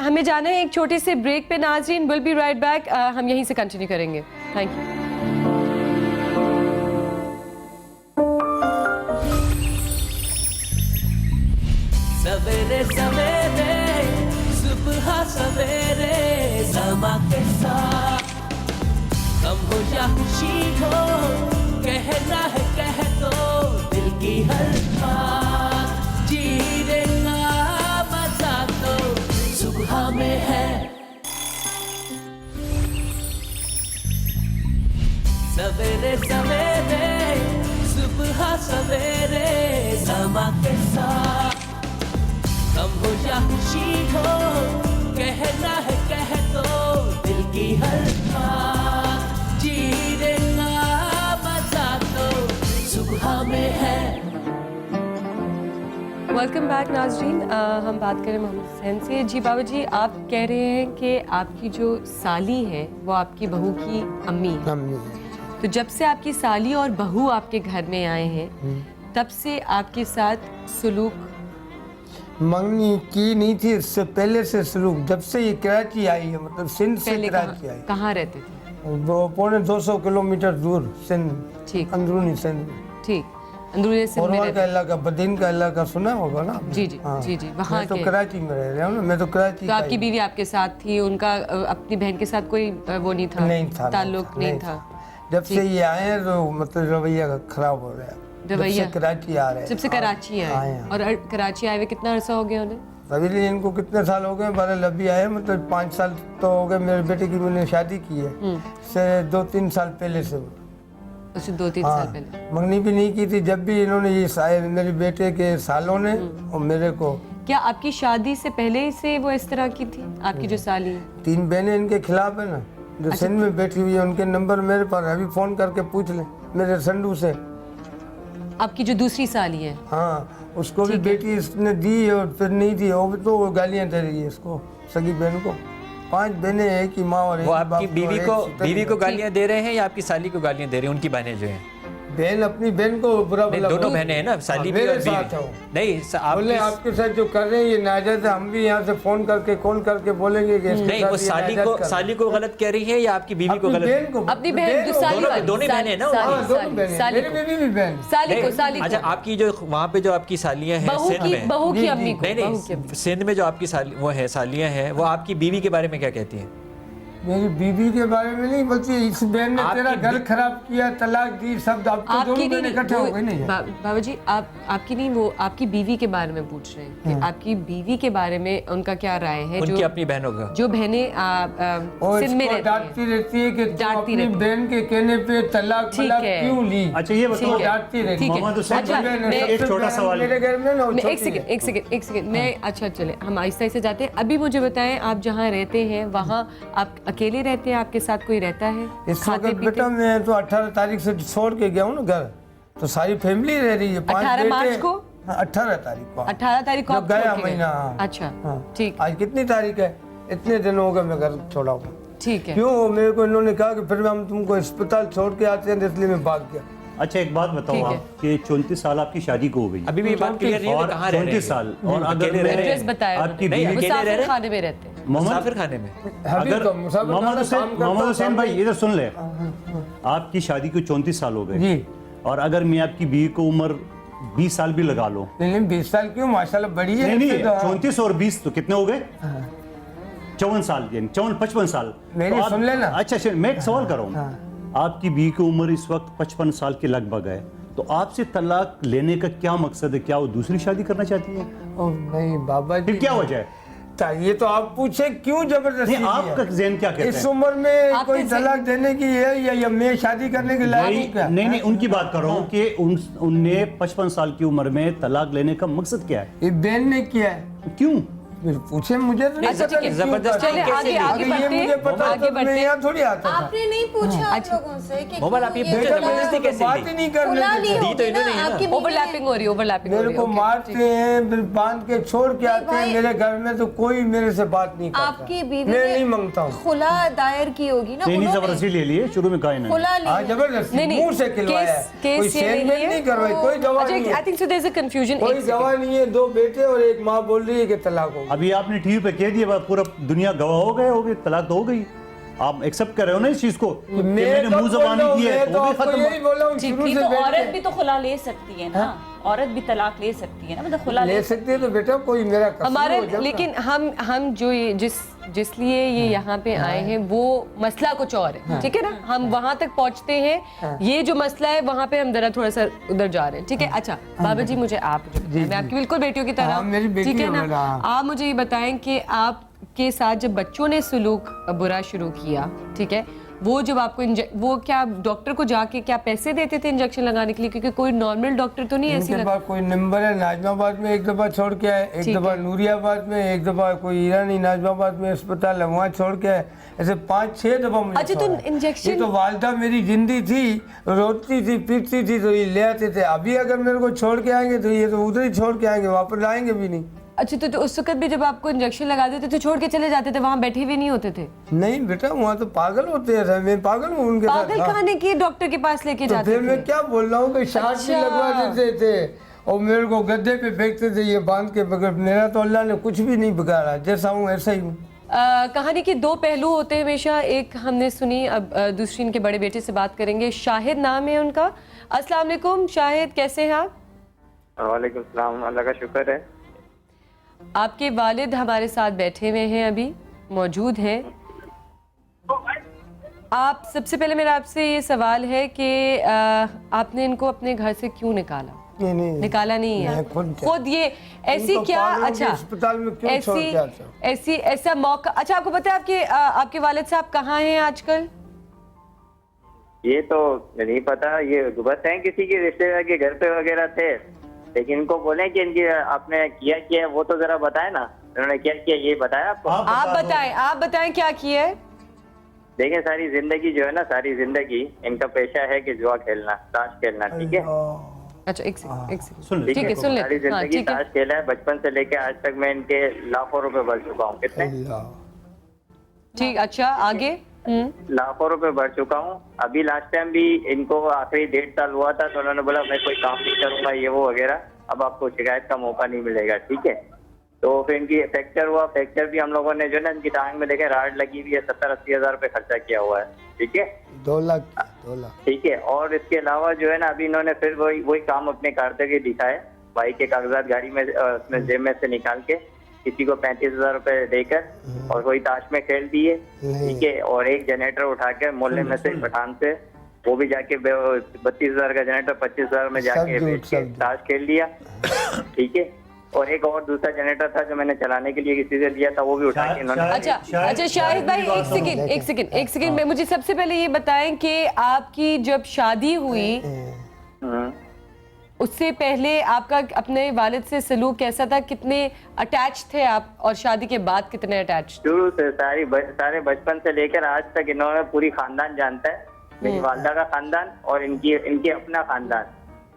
S3: हमें जाना है एक छोटे से ब्रेक पे नाज़रीन, विल बी राइट बैक। हम यहीं से कंटिन्यू करेंगे। Thank you.
S1: सवेरे सवेरे सुबह सवेरे समा के साथ, कम हो या खुशी हो, कहना है कह दो दिल की हर बात, जीने का मजा तो सुबह में है। सवेरे सवेरे समा के साथ कम हो या खुशी हो कहना है कह दो दिल की हर बात जीने का मजा तो सुबह में है।
S3: वेलकम बैक नाज़रीन। हम बात करें मोहम्मद हुसैन से। जी बाबा जी, आप कह रहे हैं कि आपकी जो साली है वो आपकी बहू की अम्मी है। तो जब से आपकी साली और बहू आपके घर में आए हैं तब से आपके साथ सुलूक
S12: मंगनी की नहीं थी, इससे पहले से सलूक जब से ये कराची आई है, मतलब सिंध से कराची आई।
S3: कहाँ रहते थे?
S12: वो पौने 200 किलोमीटर दूर सिंध,
S3: ठीक,
S12: अंदरूनी सिंध।
S3: ठीक, अंदरूनी सिंध में
S12: का इलाका, बदीन का इलाका सुना होगा ना?
S3: जी जी जी जी, वहाँ
S12: तो कराची में रह रहे हो ना, मैं तो कराची।
S3: तो आपकी बीवी आपके साथ थी, उनका अपनी बहन के साथ कोई वो नहीं था?
S12: नहीं था,
S3: ताल्लुक नहीं था।
S12: जब से ये आए हैं तो मतलब रवैया खराब हो रहा है।
S3: रवैया
S12: कराची आ रहे हैं,
S3: जब से कराची आए हैं। और कराची आए हुए कितना अरसा हो गया उन्हें?
S12: अभी इनको कितने साल हो गए? बहरहाल अभी आए मतलब 5 साल तो हो गए। मेरे बेटे की मैंने शादी की है से 2-3 साल पहले से।
S3: उससे 2-3 साल पहले
S12: मंगनी भी नहीं की थी। जब भी इन्होंने ये मेरे बेटे के सालों ने और मेरे को।
S3: क्या आपकी शादी से पहले से वो इस तरह की थी आपकी जो साली है?
S12: 3 बहनें इनके खिलाफ है ना, जो सिंध में बैठी हुई है। उनके नंबर मेरे पास, अभी फोन करके पूछ लें मेरे संडू से।
S3: आपकी जो दूसरी साली है?
S12: हाँ, उसको भी बेटी इसने दी और फिर नहीं दी, वो भी तो गालियाँ दे रही है इसको, सगी बहन को। 5 बहनें हैं कि माँ और
S6: वो आपकी बीवी को गालियाँ दे रहे हैं या आपकी साली को गालियाँ दे रही हैं? उनकी बहनें जो हैं,
S12: बहन अपनी बहन को बुरा बोला।
S6: दोनों बहनें हैं ना, साली भी और बीवी। नहीं,
S12: बोले आपके साथ जो कर रहे हैं ये नाजायज है, हम भी यहाँ से फोन करके कॉल करके बोलेंगे कि
S6: नहीं, वो साली को गलत कह रही है या आपकी बीवी को गलत?
S3: अपनी बहन,
S6: दोनों बहनें हैं ना।
S12: मेरी बीवी भी बहन।
S3: साली को।
S6: अच्छा, आपकी जो वहाँ पे जो आपकी सालियाँ हैं सिंध में,
S3: बहू की अम्मी को।
S6: नहीं, सिंध में जो आपकी वो है सालियाँ हैं, वो आपकी बीवी के बारे में क्या कहती हैं?
S12: मेरी बीवी के बारे में नहीं बोलती, इस बहन ने तेरा घर खराब किया, तलाक दी, सब। अब तो दोनों बहनें इकट्ठे हो गई। नहीं
S3: बाबा जी, आपकी नहीं, वो आपकी बीवी के बारे में पूछ रहे हैं कि आपकी बीवी के बारे में उनका क्या राय है?
S6: उनकी अपनी बहनों का,
S3: जो बहनें सिंध में
S12: डांटती रहती है कि अपनी बहन के कहने पे तलाक क्यों ली।
S11: अच्छा, ये बताओ,
S12: डांटती रहती है।
S11: मोहम्मद हुसैन, एक छोटा सवाल
S12: मेरे घर में ना।
S3: एक सेकंड मैं, अच्छा चले हम आहिस्ता आहिस्ता जाते हैं। अभी मुझे बताएं, आप जहाँ रहते हैं वहाँ आप अकेले रहते हैं, आपके साथ कोई रहता है?
S12: इस वक्त बेटा मैं तो 18 तारीख से छोड़ के गया हूँ ना घर, तो सारी फैमिली रह रही है।
S3: 18 मार्च को?
S12: 18 तारीख को।
S3: 18 तारीख को आप
S12: गया महीना।
S3: अच्छा, ठीक।
S12: आज कितनी तारीख है? इतने दिन हो गए मैं घर छोड़ा हूँ।
S3: ठीक है।
S12: क्यों? मेरे को इन्होंने कहा कि फिर हम तुमको अस्पताल छोड़ के आते हैं, इसलिए मैं भाग गया।
S11: अच्छा, एक बात बताओ आप कि 34 साल आपकी शादी को हो गई,
S6: अभी भी बात क्लियर नहीं है कि कहाँ रह रहे हैं?
S11: 34 साल, और अगर
S3: एड्रेस बताया
S11: आपकी बीवी
S3: मुसाफिर खाने में रहते हैं।
S6: मुसाफिर खाने में?
S11: अगर मोहम्मद हुसैन भाई इधर सुन ले, आपकी शादी को 34 साल हो गए, और अगर मैं आपकी बीवी को उम्र 20 साल भी लगा लो।
S12: नहीं, 20 साल क्यों, माशाल्लाह बड़ी है।
S11: नहीं, 34 और 20 तो कितने हो गए? 54 साल, यानी 54-55 साल।
S12: मेरी सुन लेना।
S11: अच्छा, मैं एक सवाल कर रहा हूँ। आपकी बीवी की उम्र इस वक्त 55 साल के लगभग है, तो आपसे तलाक लेने का क्या मकसद है? क्या वो दूसरी शादी करना चाहती है?
S12: नहीं बाबा जी,
S11: फिर क्या वजह है?
S12: ये तो आप पूछे क्यों जबरदस्ती?
S11: आपका ज़हन क्या कहता है?
S12: इस उम्र में कोई तलाक देने की है या मैं शादी करने के लायक हूं क्या?
S11: नहीं, उनकी बात कर रहा हूँ कि उनने 55 साल की उम्र में तलाक लेने का मकसद क्या है?
S12: ये बहन ने किया है।
S11: क्यों?
S12: पूछे मुझे तो
S6: जबरदस्ती।
S3: चले आगे बढ़ते
S12: मैं यहाँ थोड़ी आता था।
S8: आपने नहीं पूछा आप लोगों से कि
S6: मोबाइल आप ये पूछे जबरदस्ती कैसे
S12: बात ही नहीं करने
S6: दी? तो इन्होंने
S3: ओवरलैपिंग हो रही है,
S12: मेरे को मारते हैं, फिर बांध के छोड़ के आते हैं मेरे घर में, तो कोई मेरे से बात नहीं करता।
S8: आपकी बीवी
S12: मैं नहीं मांगता हूँ।
S8: खुला दायर की होगी ना?
S11: नहीं, जबरदस्ती ले लिए, शुरू में कहा इन्होंने।
S8: खुला ली,
S12: जबरदस्ती मुंह से खिलवाया, कोई सेंडमेंट नहीं करवाई, कोई गवाह नहीं है।
S3: I think so there is a confusion.
S12: कोई गवाह नहीं है, 2 बेटे और एक माँ बोल रही है कि तलाक हो।
S11: अभी आपने टीवी पे कह दिया, पूरा दुनिया गवाह हो गए, तलाक तो हो गई। आप एक्सेप्ट कर रहे हो ना इस चीज को? मैंने मुंह ज़बानी की है, वो भी खत्म।
S12: यही बोला हूं शुरू से।
S5: औरत भी तो खुला ले सकती है ना, औरत भी तलाक ले सकती है ना, मतलब खुला
S12: ले सकती है। तो बेटा कोई मेरा
S3: हमारे, लेकिन हम जो ये जिस लिए ये यहाँ पे आए हैं वो मसला कुछ और है, ठीक है ना? हम वहाँ तक पहुँचते हैं, ये जो मसला है वहाँ पे हम जरा थोड़ा सा उधर जा रहे हैं, ठीक है? अच्छा बाबा जी, मुझे आप मैं आपकी बिल्कुल बेटियों की तरह, ठीक है ना? आप मुझे ये बताएं कि आपके साथ जब बच्चों ने सुलूक बुरा शुरू किया, ठीक है, وہ جب آپ کو وہ کیا डॉक्टर को जाके क्या पैसे देते थे इंजेक्शन लगाने के लिए, क्योंकि कोई नॉर्मल डॉक्टर तो नहीं ऐसी
S12: उनके पास कोई नंबर है, नाजमाबाद में एक दफ़ा छोड़ के आए, एक दफ़ा नूरियाबाद में, एक दफ़ा कोई ईरानी नाजमाबाद में अस्पताल है वहाँ छोड़ के आए, ऐसे 5-6 दफ़ा मुझे।
S3: अच्छा, तो इंजेक्शन,
S12: ये तो वालदा मेरी जिंदी थी, रोती थी पीटती थी तो ये ले आते थे। अभी अगर मेरे को छोड़ के आएंगे तो ये तो उधर ही छोड़ के आएंगे, वापस आएंगे भी नहीं।
S3: अच्छा, तो उस वक्त भी जब आपको इंजेक्शन लगा देते तो छोड़ के चले जाते थे, वहाँ बैठे हुए नहीं होते थे?
S12: नहीं बेटा, वहाँ तो पागल होते हैं, मैं पागल हूँ उनके साथ।
S3: पागल खाने के डॉक्टर के पास लेके जाते
S12: थे।
S3: थे?
S12: मैं क्या बोल रहा हूँ कि शार्ट भी लगवा देते थे और मेरे को गद्दे पे फेंकते थे ये बांध के, बगैर मेरा तो अल्लाह ने कुछ भी नहीं बिगाड़ा, जैसा हूँ ऐसा ही हूँ।
S3: कहानी के दो पहलू होते हैं हमेशा, एक हमने सुनी, अब दूसरी इनके बड़े बेटे से बात करेंगे। शाहिद नाम है उनका। अस्सलाम वालेकुम शाहिद, कैसे हैं आप?
S10: वालेकुम सलाम, अल्लाह का शुक्र है।
S3: आपके वालिद हमारे साथ बैठे हुए हैं, अभी मौजूद हैं। आप, सबसे पहले मेरा आपसे ये सवाल है कि आपने इनको अपने घर से क्यों निकाला?
S12: नहीं,
S3: निकाला नहीं है, खुद ये ऐसी क्या? अच्छा,
S12: अस्पताल में क्यों छोड़ के आते हो?
S3: ऐसा मौका। अच्छा, आपको पता है आपके वालिद साहब कहाँ हैं आजकल?
S10: ये तो नहीं पता, ये बस हैं किसी के रिश्तेदार के घर पे वगैरह थे, लेकिन इनको बोले कि इनकी आपने किया वो तो जरा बताए ना, उन्होंने क्या किया ये बताया आपको?
S3: आप बताएं क्या किया है?
S10: देखें, सारी जिंदगी जो है ना, सारी जिंदगी इनका पेशा है कि जुआ खेलना, ताश खेलना, ठीक है?
S3: अच्छा, एक सेकंड,
S10: ठीक है,
S3: सुन ले।
S10: सारी जिंदगी ताश खेला है, बचपन से लेके आज तक मैं इनके लाखों रुपए भर चुका हूँ। कितने?
S3: ठीक, अच्छा आगे?
S10: लाखों रुपए भर चुका हूँ। अभी लास्ट टाइम भी इनको आखिरी 1.5 साल हुआ था तो उन्होंने बोला मैं कोई काम नहीं करूंगा, ये वो वगैरह, अब आपको शिकायत का मौका नहीं मिलेगा, ठीक है? तो फिर इनकी फ्रैक्चर हुआ, फ्रैक्चर भी हम लोगों ने जो है ना इनकी टांग में देखे राड लगी हुई है, 70-80 हज़ार रुपए खर्चा किया हुआ है, ठीक है?
S12: 2 लाख,
S10: ठीक है। और इसके अलावा जो है ना अभी इन्होंने फिर वही काम अपने कारतगी दिखाए, भाई के कागजात गाड़ी में अपने जेब में से निकाल के किसी को 35,000 रुपए देकर और वही ताश में खेल दिए, ठीक है? और एक जनरेटर उठा के मोहल्ले में से पठान से वो भी जाके 32,000 का जनरेटर 25,000 में जाके ताश खेल लिया, ठीक है? और एक और दूसरा जनरेटर था जो मैंने चलाने के लिए किसी से लिया था, वो भी उठा के इन्होंने।
S3: अच्छा शाहिद भाई, एक सेकंड में मुझे सबसे पहले ये बताएं कि आपकी जब शादी हुई उससे पहले आपका अपने वालिद से सलूक कैसा था? कितने अटैच थे आप, और शादी के बाद कितने अटैच?
S10: शुरू से सारे बचपन से लेकर आज तक इन्होंने पूरी खानदान जानता है, मेरी वालदा का खानदान और इनकी अपना खानदान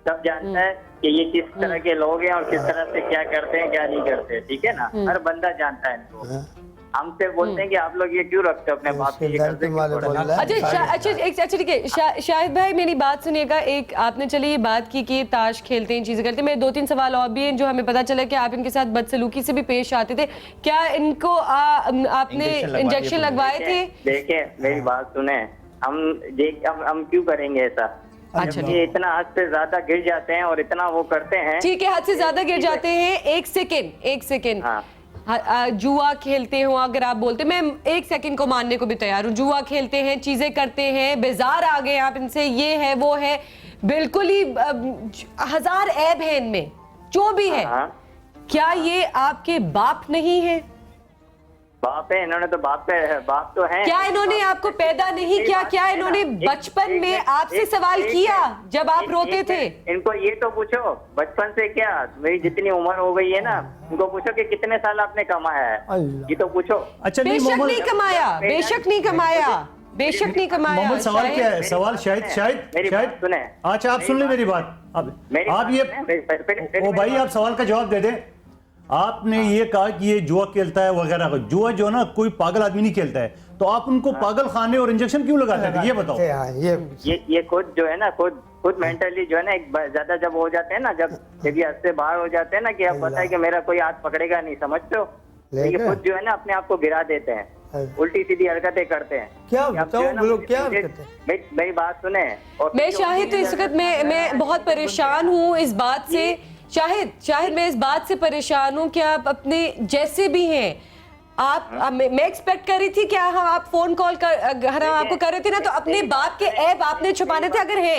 S10: सब जानता है कि ये किस तरह के लोग हैं और किस तरह से क्या करते हैं क्या नहीं करते, ठीक है ना? हर बंदा जानता है इनको। हमसे बोलते हैं कि आप लोग ये क्यों रखते हो अपने बाप के कर्जे?
S3: अच्छा ठीक है शाहिद भाई, मेरी बात सुनिएगा। एक आपने चले ये बात की कि ताश खेलते हैं, चीजें करते हैं, मेरे 2-3 सवाल और भी हैं जो हमें पता चला कि आप इनके साथ बदसलूकी से भी पेश आते थे। क्या इनको आपने इंजेक्शन लगवाए थे?
S10: देखिए मेरी बात सुने, हम क्यों करेंगे ऐसा? अच्छा, ये इतना हद से ज्यादा गिर जाते हैं और इतना वो करते हैं।
S3: ठीक है, हद से ज्यादा गिर जाते हैं। एक सेकेंड जुआ खेलते हो अगर आप बोलते, मैं 1 सेकंड को मानने को भी तैयार हूँ। जुआ खेलते हैं, चीजें करते हैं, बेजार आ गए आप इनसे, ये है वो है, बिल्कुल ही 1000 ऐब है इनमें, जो भी है। क्या ये आपके बाप नहीं है?
S10: बाप है, इन्होंने तो बाप तो है।
S3: क्या इन्होंने आपको पैदा नहीं किया? क्या इन्होंने बचपन में आपसे सवाल किया जब आप रोते थे?
S10: इनको ये तो पूछो, बचपन से क्या, मेरी जितनी उम्र हो गई है ना, इनको पूछो कि कितने साल आपने कमाया है, ये तो पूछो।
S3: अच्छा, बेशक नहीं कमाया।
S11: सवाल क्या है? सवाल शायद
S10: सुने।
S11: अच्छा, आप सुन ले मेरी बात। आप ये ओ भाई, आप सवाल का जवाब दे दें। आपने ये कहा कि ये जुआ खेलता है वगैरह। जुआ जो ना कोई पागल आदमी नहीं खेलता है, तो आप उनको पागल खाने और इंजेक्शन क्यों लगाते हैं? ये बताओ।
S10: ये खुद जो है ना, खुद मेंटली जो है ना, एक ज्यादा जब हो जाते हैं ना, जब ये हद से बाहर हो जाते हैं ना कि अब पता है कि मेरा कोई हाथ पकड़ेगा नहीं, समझते हो? ये खुद जो है ना अपने आप को गिरा देते हैं, उल्टी सीधी हरकतें करते हैं।
S12: क्या बताओ, क्या
S10: मेरी बात सुने।
S3: मैं शाहिद, इस वक्त मैं बहुत परेशान हूँ इस बात से। शाहिद मैं इस बात से परेशान हूँ कि आप अपने जैसे भी हैं, मैं एक्सपेक्ट कर रही थी कि आप फोन कॉल आपको कर रहे थे ना, तो अपने बाप के ऐब आपने छुपाने थे अगर है।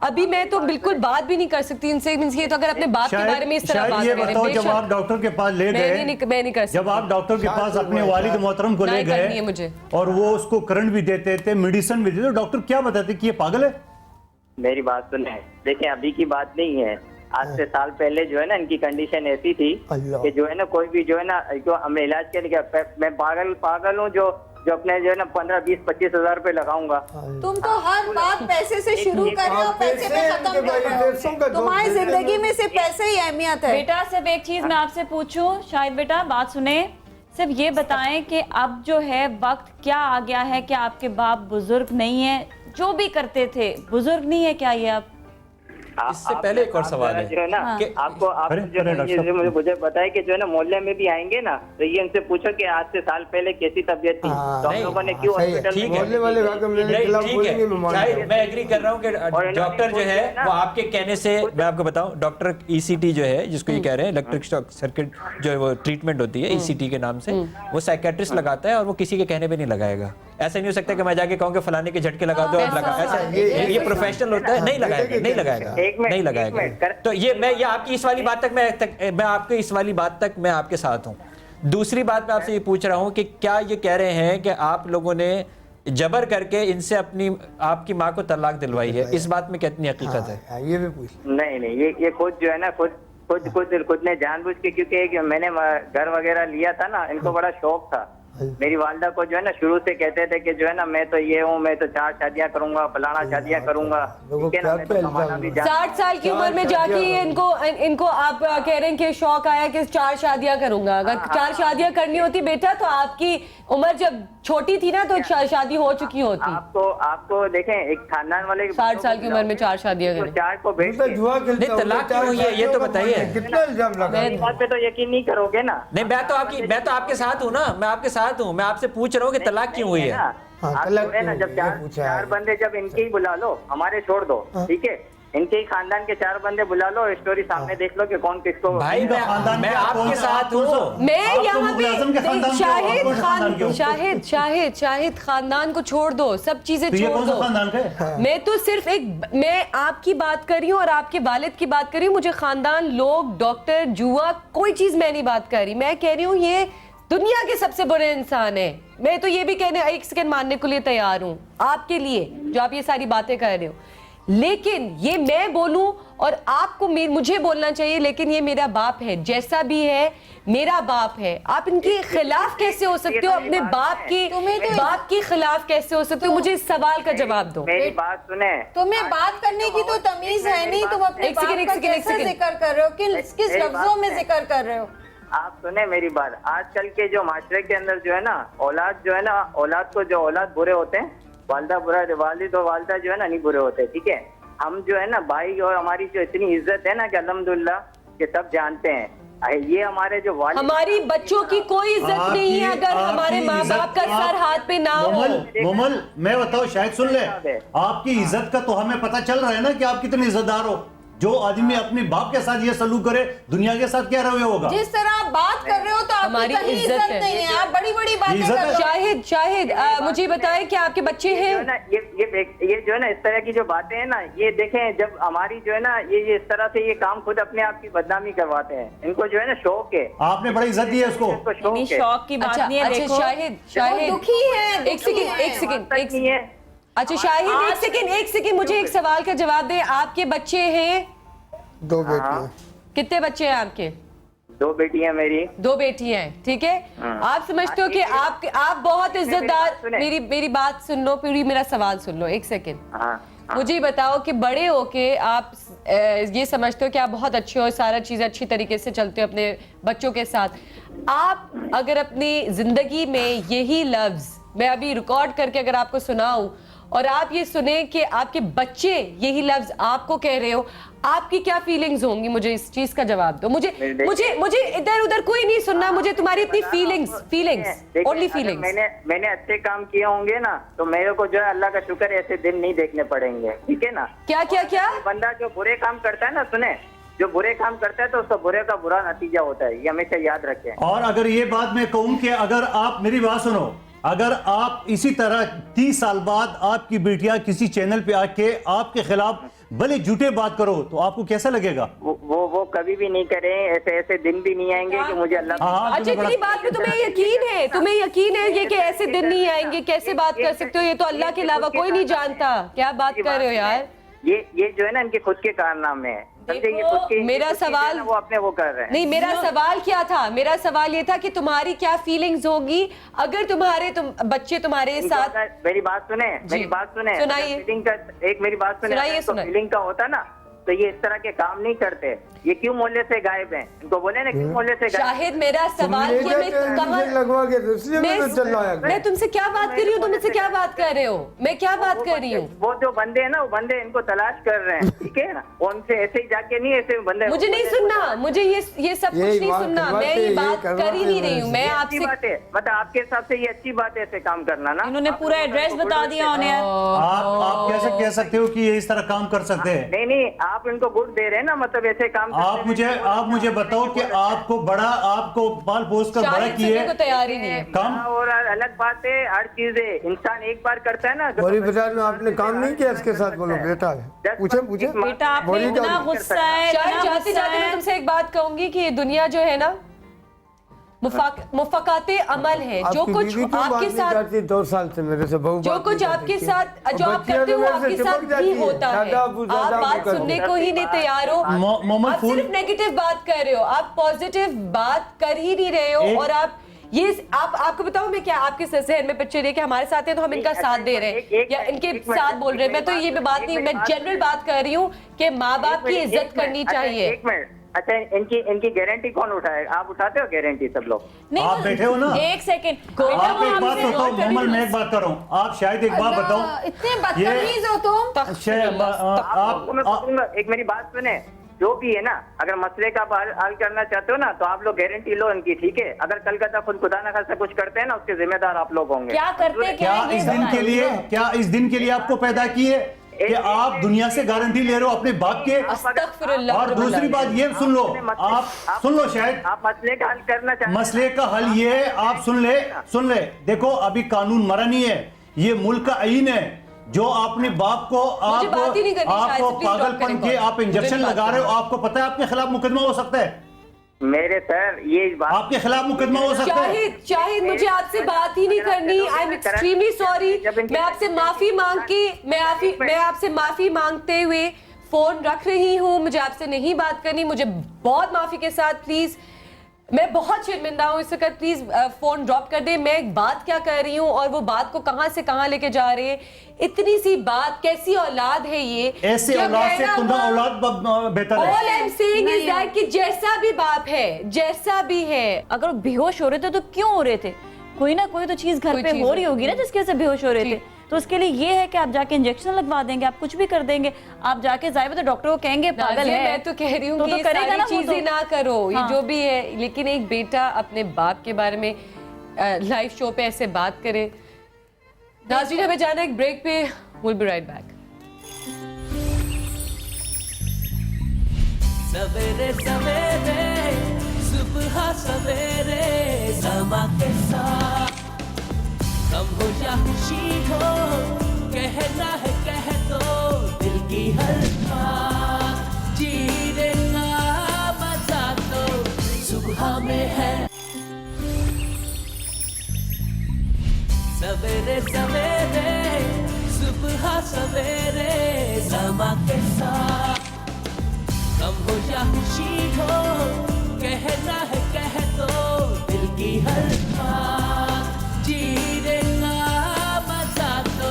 S3: ابھی میں تو بالکل بات بھی نہیں کر سکتی ان سے، یہ تو اگر اپنے باپ کے بارے میں اس طرح بات
S11: یہ
S3: کریں،
S11: بتاؤ جب آپ ڈاکٹر کے پاس لے گئے،
S3: میں نہیں کر سکتی،
S11: جب آپ ڈاکٹر کے پاس اپنے والد محترم کو لے گئے اور وہ اس کو کرنٹ بھی دیتے تھے، میڈیسن بھی دیتے، ڈاکٹر کیا بتاتے کہ یہ پاگل ہے؟
S10: میری بات سنیں، دیکھیں ابھی کی بات نہیں ہے، آج سے سال پہلے جو ہے نا ان کی کنڈیشن ایسی تھی کہ جو ہے نا کوئی بھی جو ہے نا ہمیں علاج کے لیے میں پاگل ہوں جو اپنے جو ہے نا 15, 20, 25 ہزار روپے لگاؤں گا.
S8: تم تو ہر بات پیسے سے شروع کر رہے ہو، پیسے پہ ختم کر رہے ہو. تمہاری زندگی میں صرف پیسے ہی اہمیت ہے.
S5: بیٹا صرف ایک چیز میں آپ سے پوچھوں، شاہد بیٹا بات سنیں، صرف یہ بتائیں کہ اب جو ہے وقت کیا آ گیا ہے کہ آپ کے باپ بزرگ نہیں ہیں، جو بھی کرتے تھے بزرگ نہیں ہے کیا یہ اب؟
S6: اس سے پہلے ایک اور سوال ہے
S10: جو ہے نا آپ کو مجھے بتائے کہ جو ہے نا محلے میں بھی آئیں گے نا تو یہ ان سے پوچھو کہ آج سے سال پہلے کیسی طبیعت تھی تو ہم لوگوں نے کیوں ہاسپٹل
S6: میں ایگری کر رہا ہوں کہ ڈاکٹر جو ہے وہ آپ کے کہنے سے، میں آپ کو بتاؤں ڈاکٹر ECT جو ہے جس کو یہ کہہ رہے ہیں الیکٹرک شاک سرکٹ جو ہے وہ ٹریٹمنٹ ہوتی ہے ECT کے نام سے، وہ سائیکیٹرسٹ لگاتا ہے اور وہ کسی کے کہنے پہ نہیں لگائے گا. ایسا نہیں ہو سکتا کہ میں جا کے کہوں کہ فلانے کے جھٹکے لگا دو اور لگا، ایسا یہ پروفیشنل ہوتا ہے، نہیں لگائے گا. تو یہ آپ کی اس والی بات تک میں آپ کے اس والی بات تک میں آپ کے ساتھ ہوں. دوسری بات میں آپ سے یہ پوچھ رہا ہوں کہ کیا یہ کہہ رہے ہیں کہ آپ لوگوں نے جبر کر کے ان سے آپ کی ماں کو طلاق دلوائی ہے؟ اس بات میں کتنی حقیقت ہے؟
S10: یہ بھی پوچھ. نہیں یہ خود جو ہے نا خود نے جان بوجھ کے، کیونکہ میں نے گھر وغیرہ لیا تھا نا، ان کو بڑا شوق تھا. میری والدہ کو جو ہے نا شروع سے کہتے تھے کہ جو ہے نا میں تو یہ ہوں، میں تو 4 شادیاں کروں گا، فلانا شادیاں کروں گا.
S3: 60 سال کی عمر میں جا کے ان کو آپ کہہ رہے ہیں کہ شوق آیا کہ 4 شادیاں کروں گا. اگر 4 شادیاں کرنی ہوتی بیٹا تو آپ کی عمر جب چھوٹی تھی نا تو شادی ہو چکی ہوتی.
S10: آپ کو دیکھیں ایک خاندان والے
S3: 60 سال کی عمر میں 4 شادیاں کریں،
S10: 4 کو بیٹھ کے
S6: طلاق کیوں ہوئی ہے یہ تو بتائیے.
S12: کتنا الزام لگا؟
S10: اس بات پہ تو یقین نہیں کرو گے نا.
S6: نہیں میں تو آپ کے ساتھ ہوں نا، میں آپ کے ساتھ ہوں. میں آپ سے پوچھ رہا ہوں کہ طلاق کیوں ہوئی ہے؟
S10: جب 4 بندے جب ان کے ہی بلا لو، ہمارے چھوڑ دو، ٹھیک ہے، ان کے ہی خاندان کے 4 بندے بلا لو، اسٹوری سامنے دیکھ لو کہ کون کس کو.
S6: بھائی میں آپ کے ساتھ ہوں.
S3: میں یہاں پہ شاہد خاندان کو چھوڑ دو، سب چیزیں چھوڑ دو. میں تو صرف میں آپ کی بات کر رہی ہوں اور آپ کے والد کی بات کر رہی ہوں. مجھے خاندان، لوگ، ڈاکٹر، جوا، کوئی چیز میں نہیں بات کر رہی. میں کہہ رہی ہوں یہ دنیا کے سب سے بڑے انسان ہیں. میں تو یہ بھی کہنے 1 سیکنڈ ماننے کے لیے تیار ہوں آپ کے لیے جو آپ یہ ساری باتیں کر رہے ہو. لیکن یہ میں بولوں اور آپ کو مجھے بولنا چاہیے، لیکن یہ میرا باپ ہے، جیسا بھی ہے میرا باپ ہے. آپ ان کے خلاف کیسے ہو سکتے ہو؟ اپنے باپ کے خلاف کیسے ہو سکتے ہو؟ مجھے اس سوال کا جواب دو.
S10: میری بات سنیں،
S8: تمہیں بات کرنے کی تو تمیز ہے نہیں. تم اپنے باپ کا کیسے ذکر کر رہے ہو؟ کس لفظوں میں ذکر کر رہے ہو؟
S10: آپ سنیں میری بات. آج کل کے جو معاشرے کے اندر جو ہے نا اولاد کو جو اولاد برے ہوتے ہیں، والدہ برا، والد اور والدہ جو ہے نا نہیں برے ہوتے. ٹھیک ہے، ہم جو ہے نا بھائی اور ہماری جو اتنی عزت ہے نا کہ الحمدللہ کہ سب جانتے ہیں. یہ ہمارے جو والد،
S3: ہماری بچوں کی کوئی عزت نہیں ہے اگر ہمارے ماں باپ کا سر ہاتھ پہ نہ ہو.
S11: مومل میں بتاؤ، شاید سن لے، آپ کی عزت کا تو ہمیں پتہ چل رہا ہے نا کہ آپ کتنے عزت دار ہو. جو آدمی اپنے باپ کے ساتھ یہ سلوک کرے، دنیا کے ساتھ کیا رویہ ہوگا؟
S8: جس طرح آپ بات کر رہے ہو تو
S3: ہماری عزت
S8: نہیں ہے. آپ بڑی بڑی باتیں کر رہے ہو.
S3: شاہد مجھے بتائیں کہ آپ کے بچے ہیں؟
S10: یہ جو ہے نا اس طرح کی جو باتیں ہیں نا، یہ دیکھیں جب ہماری جو ہے نا یہ اس طرح سے یہ کام خود اپنے آپ کی بدنامی کرواتے ہیں. ان کو جو ہے نا شوق ہے.
S11: آپ نے بڑی عزت دی ہے اس کو.
S5: شوق کی بات نہیں ہے. دیکھو
S3: شاہد
S8: دکھی ہے.
S3: ایک سیکنڈ اچھا شاہد ایک سیکنڈ مجھے ایک سوال کا جواب دیں. آپ کے بچے ہیں؟
S12: 2 بیٹیاں.
S3: کتنے بچے ہیں آپ کے؟
S10: 2 بیٹیاں میری.
S3: 2 بیٹیاں ہیں، ٹھیک ہے. آپ سمجھتے ہو کہ آپ بہت عزت دار. میری بات سن لو، پھر میرا سوال سن لو. 1 سیکنڈ مجھے بتاؤ کہ بڑے ہو کے آپ یہ سمجھتے ہو کہ آپ بہت اچھے ہو، سارا چیز اچھی طریقے سے چلتے ہو اپنے بچوں کے ساتھ. آپ اگر اپنی زندگی میں یہی لفظ میں ابھی ریکارڈ کر کے اگر آپ کو سناؤں اور آپ یہ سنیں کہ آپ کے بچے یہی لفظ آپ کو کہہ رہے ہو، آپ کی کیا فیلنگز ہوں گی؟ مجھے اس چیز کا جواب دو. مجھے ادھر ادھر کوئی نہیں سننا. مجھے تمہاری اتنی فیلنگز اونلی فیلنگز.
S10: میں نے اچھے کام کیے ہوں گے نا تو میرے کو جو ہے اللہ کا شکر ایسے دن نہیں دیکھنے پڑیں گے. ٹھیک ہے نا.
S3: کیا
S10: بندہ جو برے کام کرتا ہے نا، سنیں، جو برے کام کرتا ہے تو اس کا برے کا برا نتیجہ ہوتا ہے. یہ ہمیشہ یاد رکھیں.
S11: اور اگر یہ بات میں کہوں کہ اگر آپ میری بات سنو، اگر آپ اسی طرح 30 سال بعد آپ کی بیٹیاں کسی چینل پہ آ کے آپ کے خلاف भले झूठे बात करो तो आपको कैसा लगेगा?
S10: वो कभी भी नहीं करें, ऐसे दिन भी नहीं आएंगे कि मुझे अल्लाह।
S3: अच्छा इतनी बात में तुम्हें यकीन है ये कि ऐसे दिन नहीं आएंगे? कैसे बात कर सकते हो? ये तो अल्लाह के अलावा कोई नहीं जानता। क्या बात कर रहे हो यार?
S10: ये जो है ना इनके खुद के कारनामे हैं।
S3: मेरा सवाल
S10: वो अपने वो कर रहे हैं।
S3: नहीं, मेरा सवाल क्या था? मेरा सवाल ये था कि तुम्हारी क्या फीलिंग्स होगी अगर बच्चे तुम्हारे साथ।
S10: मेरी बात सुने,
S3: सुनाइए।
S10: एक मेरी बात सुने। फीलिंग का होता ना तो ये इस तरह के काम नहीं करते। ये क्यों मोहल्ले से गायब हैं? इनको बोले ना क्यों मोहल्ले से गायब।
S3: शाहिद मेरा सवाल ये मैं तुमसे क्या बात कर रही हूँ? तुम मुझसे क्या बात कर रहे हो? मैं क्या बात कर रही हूँ?
S10: वो जो बंदे हैं ना, वो बंदे इनको तलाश कर रहे हैं, ठीक है ना? उनसे ऐसे ही जाके नहीं, ऐसे बंदे।
S3: मुझे नहीं सुनना, मुझे ये सब कुछ नहीं सुनना। मैं ये बात कर ही नहीं रही हूँ। मैं आपसे
S10: मतलब आपके हिसाब से ये अच्छी बात है ऐसे काम करना ना?
S5: इन्होंने पूरा एड्रेस बता दिया उन्हें।
S11: आप कैसे कह सकते हो कि ये इस तरह काम कर सकते हैं?
S10: नहीं, आप इनको गुड दे रहे हैं ना, मतलब ऐसे काम।
S11: आप मुझे बताओ कि आपको पाल पोस कर बड़ा किए
S3: तैयार ही नहीं है
S11: काम।
S10: और अलग बात है, हर चीज है, इंसान एक बार करता है ना।
S12: बाजार में आपने काम नहीं किया इसके साथ? बोलो बेटा, पूछे
S5: बेटा आपने इतना गुस्सा है।
S3: जाते जाते मैं तुमसे एक बात कहूंगी कि दुनिया जो है ना मुफक्काते अमल है। जो कुछ आपके साथ
S12: 2 साल से मेरे से
S3: जो कुछ आपके साथ जो आप करते हो आपके साथ भी होता है। आप बात सुनने को ही नहीं तैयार हो। आप सिर्फ नेगेटिव बात कर रहे हो, आप पॉजिटिव बात कर ही नहीं रहे हो। और आपको बताऊं मैं क्या आपके शहर में पिक्चर है कि हमारे साथ हैं तो हम इनका साथ दे रहे हैं या इनके साथ बोल रहे हैं। मैं तो ये बात नहीं, मैं जनरल बात कर रही हूँ कि माँ बाप की इज्जत करनी चाहिए।
S10: एक मिनट, अच्छा इनकी गारंटी कौन उठाए? आप उठाते हो गारंटी सब लोग?
S5: नहीं,
S11: आप बैठे हो ना।
S5: एक सेकंड,
S11: आप एक बात बताओ मोहम्मद, मैं एक बात कर रहा हूँ। आप शायद एक बात बताओ,
S8: इतने बदतमीज हो तुम।
S10: एक मेरी बात सुने, जो भी है ना, अगर मसले का हल करना चाहते हो ना तो आप लोग गारंटी लो इनकी, ठीक है? अगर कल का खुद खुदा न खास्ता कुछ करते हैं ना, उसके जिम्मेदार आप लोग होंगे।
S5: क्या करते?
S11: क्या इस दिन के लिए आपको पैदा किए कि आप दुनिया से गारंटी ले रहे हो अपने बाप के? और दूसरी बात ये सुन लो, आप सुन लो, शायद
S10: आप मसले का हल करना चाहते हैं।
S11: मसले का हल ये है, आप सुन ले। देखो अभी कानून मरा नहीं है, ये मुल्क का आईन है। जो अपने बाप को आपको पागलपन के आप इंजेक्शन लगा रहे हो, आपको पता है आपके खिलाफ मुकदमा हो सकता है।
S10: मेरे सर ये
S11: आपके खिलाफ मुकदमा हो सकता है।
S3: शाहिद मुझे आपसे बात ही नहीं करनी। I am extremely sorry. मैं आपसे माफी मांग के मैं आपसे माफी मांगते हुए फोन रख रही हूँ। मुझे आपसे नहीं बात करनी। मुझे बहुत माफी के साथ प्लीज, मैं बहुत शर्मिंदा हूँ। इस वक्त प्लीज फोन ड्रॉप कर दे। मैं एक बात क्या कर रही हूँ और वो बात को कहां से कहां लेके जा रहे हैं। इतनी सी बात, कैसी औलाद है ये?
S11: ऐसे औलाद से तुम्हारा औलाद बेहतर है।
S3: All I'm saying is that कि जैसा भी बाप है, जैसा भी है,
S5: अगर बेहोश हो रहे थे तो क्यों हो रहे थे? कोई ना कोई तो चीज घर पे हो रही होगी ना जिसकी वजह से बेहोश हो रहे थे। तो उसके लिए ये है कि आप जाके इंजेक्शन लगवा देंगे, आप कुछ भी कर देंगे। आप जाके जाहिर तो डॉक्टर को कहेंगे पागल है।
S3: मैं तो कह रही हूँ कि
S5: करेगा ना,
S3: चीजें ना करो, ये जो भी है। लेकिन एक बेटा अपने बाप के बारे में लाइव शो पे ऐसे बात करे। नाज़रीन हमें जाना एक ब्रेक पे। We'll be right back.
S1: सवेरे सवेरे सुबह सवेरे समा के साथ, कम हो या खुशी हो, कहना है कह दो दिल की हर बात। जीने का मजा तो सुबह में है। सवेरे सवेरे सुबह सवेरे समा के साथ, कम हो या खुशी हो, कहना है कह दो दिल की हर बात। जीने का मजा तो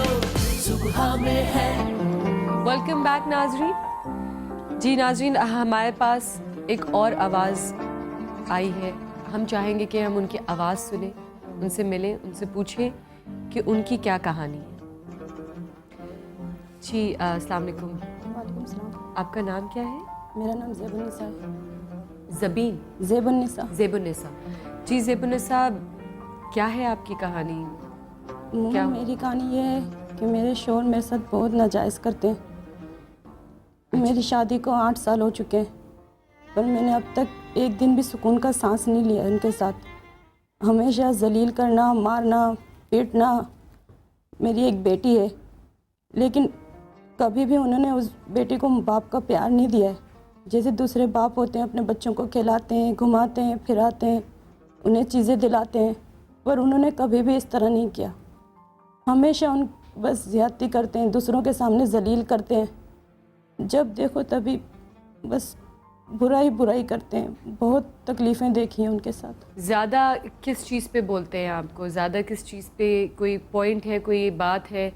S1: सुबह में है।
S3: वेलकम बैक नाज़रीन। जी नाज़रीन, हमारे पास एक और आवाज़ आई है। हम चाहेंगे कि हम उनकी आवाज़ सुने, उनसे मिलें, उनसे पूछें कि उनकी क्या कहानी है। जी अस्सलाम वालेकुम।
S13: वालेकुम सलाम।
S3: आपका नाम क्या है?
S13: मेरा नाम ज़ेबुन्निसा है।
S3: ज़ेबुन्निसा। ज़ेबुन्निसा। जी ज़ेबुन्निसा, क्या है आपकी कहानी?
S13: क्या मेरी कहानी ये है कि मेरे शौहर मेरे साथ बहुत नाजायज़ करते हैं। मेरी शादी को 8 साल हो चुके हैं, पर मैंने अब तक एक दिन भी सुकून का सांस नहीं लिया इनके साथ। हमेशा जलील करना, मारना, पीटना। मेरी एक बेटी है, लेकिन कभी भी उन्होंने उस बेटी को बाप का प्यार नहीं दिया है। जैसे दूसरे बाप होते हैं, अपने बच्चों को खिलाते हैं, घुमाते हैं, फिराते हैं, उन्हें चीज़ें दिलाते हैं, पर उन्होंने कभी भी इस तरह नहीं किया। हमेशा उन बस ज़्यादती करते हैं, दूसरों के सामने जलील करते हैं, जब देखो तभी बस बुराई करते हैं। बहुत तकलीफ़ें देखी हैं उनके साथ।
S3: ज़्यादा किस चीज़ पे बोलते हैं आपको? ज़्यादा किस चीज़ पे? कोई पॉइंट है, कोई बात है?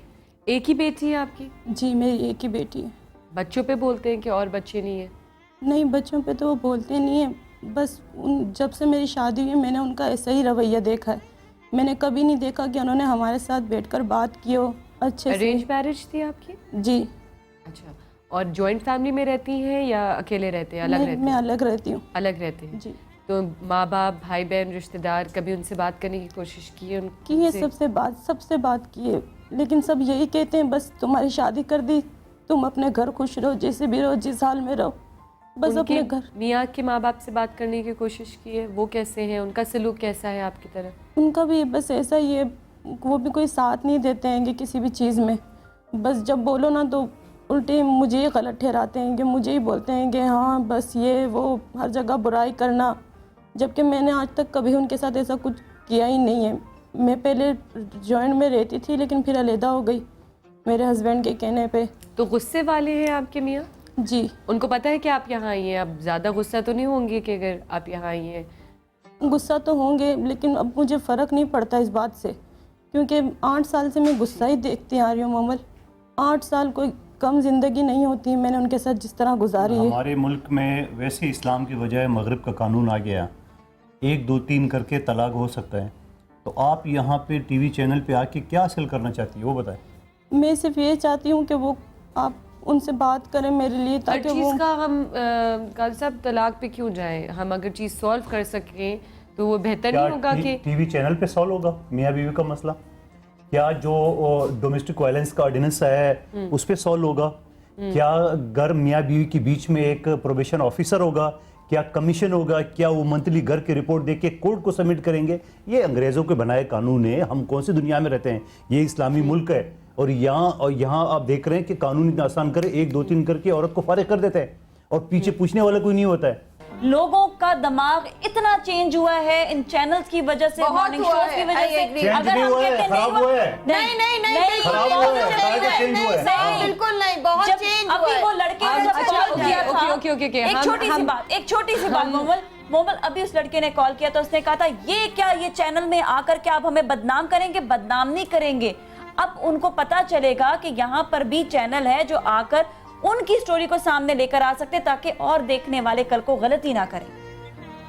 S3: एक ही बेटी है आपकी?
S13: जी, मेरी एक ही बेटी है।
S3: बच्चों पे बोलते हैं कि और बच्चे नहीं हैं?
S13: नहीं, बच्चों पे तो वो बोलते नहीं हैं। बस जब से मेरी शादी हुई मैंने उनका ऐसा ही रवैया देखा है। मैंने कभी नहीं देखा कि उन्होंने हमारे साथ बैठकर बात की हो अच्छे से।
S3: अरेंज मैरिज थी आपकी?
S13: जी।
S3: अच्छा, और जॉइंट फैमिली में रहती हैं या अकेले रहते हैं? अलग रहते हैं?
S13: मैं अलग रहती हूँ।
S3: अलग रहते हैं
S13: जी।
S3: तो माँ बाप, भाई बहन, रिश्तेदार कभी उनसे बात करने की कोशिश की है?
S13: की है, सबसे बात की है, लेकिन सब यही कहते हैं बस तुम्हारी शादी कर दी, तुम अपने घर खुश रहो, जैसे भी रहो, जिस हाल में रहो, बस अपने घर।
S3: मियाँ के माँ बाप से बात करने की कोशिश की है? वो कैसे हैं? उनका सलूक कैसा है आपकी तरफ?
S13: उनका भी बस ऐसा ही है, वो भी कोई साथ नहीं देते हैं कि किसी भी चीज़ में। बस जब बोलो ना तो उल्टे मुझे ही गलत ठहराते हैं, कि मुझे ही बोलते हैं कि हाँ बस ये वो, हर जगह बुराई करना, जबकि मैंने आज तक कभी उनके साथ ऐसा कुछ किया ही नहीं है। मैं पहले जॉइंट में रहती थी लेकिन फिर अलहदा हो गई मेरे हस्बैंड के कहने पे।
S3: तो गुस्से वाले हैं आपके मियाँ?
S13: जी।
S3: उनको पता है कि आप यहाँ आई हैं? अब ज़्यादा गुस्सा तो नहीं होंगे कि अगर आप यहाँ आई हैं?
S13: गुस्सा तो होंगे, लेकिन अब मुझे फ़र्क नहीं पड़ता इस बात से, क्योंकि 8 साल से मैं गुस्सा ही देखती आ रही हूँ ममल। 8 साल कोई कम ज़िंदगी नहीं होती मैंने उनके साथ जिस तरह गुजारी है।
S11: हमारे मुल्क में वैसे इस्लाम की बजाय मगरिब का कानून आ गया, 1 2 3 करके तलाक हो सकता है। तो आप यहाँ पे टीवी चैनल पे आके क्या हासिल करना चाहती है वो बताएं।
S13: मैं सिर्फ ये चाहती हूँ कि वो आप उनसे बात करें मेरे लिए, ताकि वो
S3: का हम काजी साहब तलाक पे क्यों जाएं? हम अगर चीज़ सॉल्व कर सकें तो वो बेहतर नहीं होगा कि
S11: टीवी चैनल पे सॉल्व होगा मियाँ बीवी का मसला? क्या जो डोमेस्टिक वायलेंस का ऑर्डिनेंस है उस पे सॉल्व होगा? क्या घर मियाँ बीवी के बीच में एक प्रोबेशन ऑफिसर होगा? क्या कमीशन होगा? क्या वो मंथली घर की रिपोर्ट दे के कोर्ट को सबमिट करेंगे? ये अंग्रेज़ों के बनाए कानून है। हम कौन सी दुनिया में रहते हैं? ये इस्लामी मुल्क है, और यहाँ आप देख रहे हैं कि कानून इतना आसान करे, 1 2 3 करके औरत को फारिग कर देते हैं और पीछे पूछने वाला कोई नहीं होता है।
S5: लोगों का दिमाग इतना चेंज हुआ है इन चैनल्स की वजह से, मॉर्निंग शोज की वजह से।
S11: अगर हम कहते हैं खराब हुआ है,
S5: नहीं
S11: खराब हुआ है, चेंज हुआ है,
S8: बिल्कुल नहीं, बहुत चेंज हुआ है।
S5: अभी वो लड़के ने जब कॉल किया था, एक छोटी सी बात मोमल, अभी उस लड़के ने कॉल किया तो उसने कहा था ये क्या, ये चैनल में आकर के आप हमें बदनाम करेंगे? बदनाम नहीं करेंगे। अब उनको पता चलेगा कि यहाँ पर भी चैनल है जो आकर उनकी स्टोरी को सामने लेकर आ सकते, ताकि और देखने वाले कल को गलती ना करें।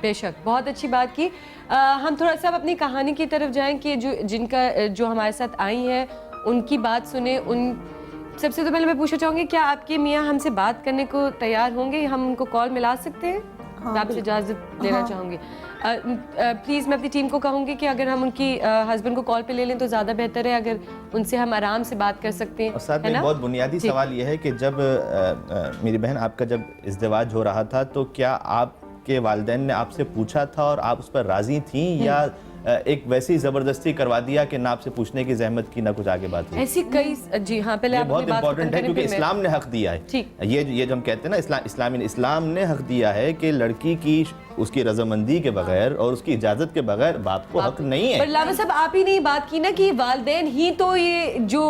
S3: बेशक, बहुत अच्छी बात की। हम थोड़ा सा अपनी कहानी की तरफ जाएं कि जो हमारे साथ आई हैं उनकी बात सुने। सबसे तो पहले मैं पूछना चाहूँगी, क्या आपके मियाँ हमसे बात करने को तैयार होंगे? हम उनको कॉल मिला सकते हैं? मैं आपसे इजाज़त लेना चाहूँगी। प्लीज़ मैं अपनी टीम को कहूँगी कि अगर हम उनकी हस्बैंड को कॉल पे ले लें तो ज़्यादा बेहतर है, अगर उनसे हम आराम से बात कर सकते हैं।
S7: और साथ में बहुत बुनियादी सवाल ये है कि जब मेरी बहन आपका जब इज़्दिवाज हो रहा था तो क्या आपके वालिदैन ने आपसे पूछा था और आप उस पर राज़ी थी, या एक वैसी ज़बरदस्ती करवा दिया कि ना आपसे पूछने की जहमत की ना कुछ आगे बात हुई?
S3: ऐसी कई, जी हाँ, पहले आप
S7: बहुत इंपॉर्टेंट है क्योंकि इस्लाम ने हक दिया है। ये जो हम कहते हैं ना, इस्लाम ने हक दिया है कि लड़की की उसकी रजामंदी के बगैर और उसकी इजाजत के बगैर बाप को हक नहीं है।
S3: पर लामा साहब, आप ही नहीं बात की ना कि वालिदैन ही तो ये जो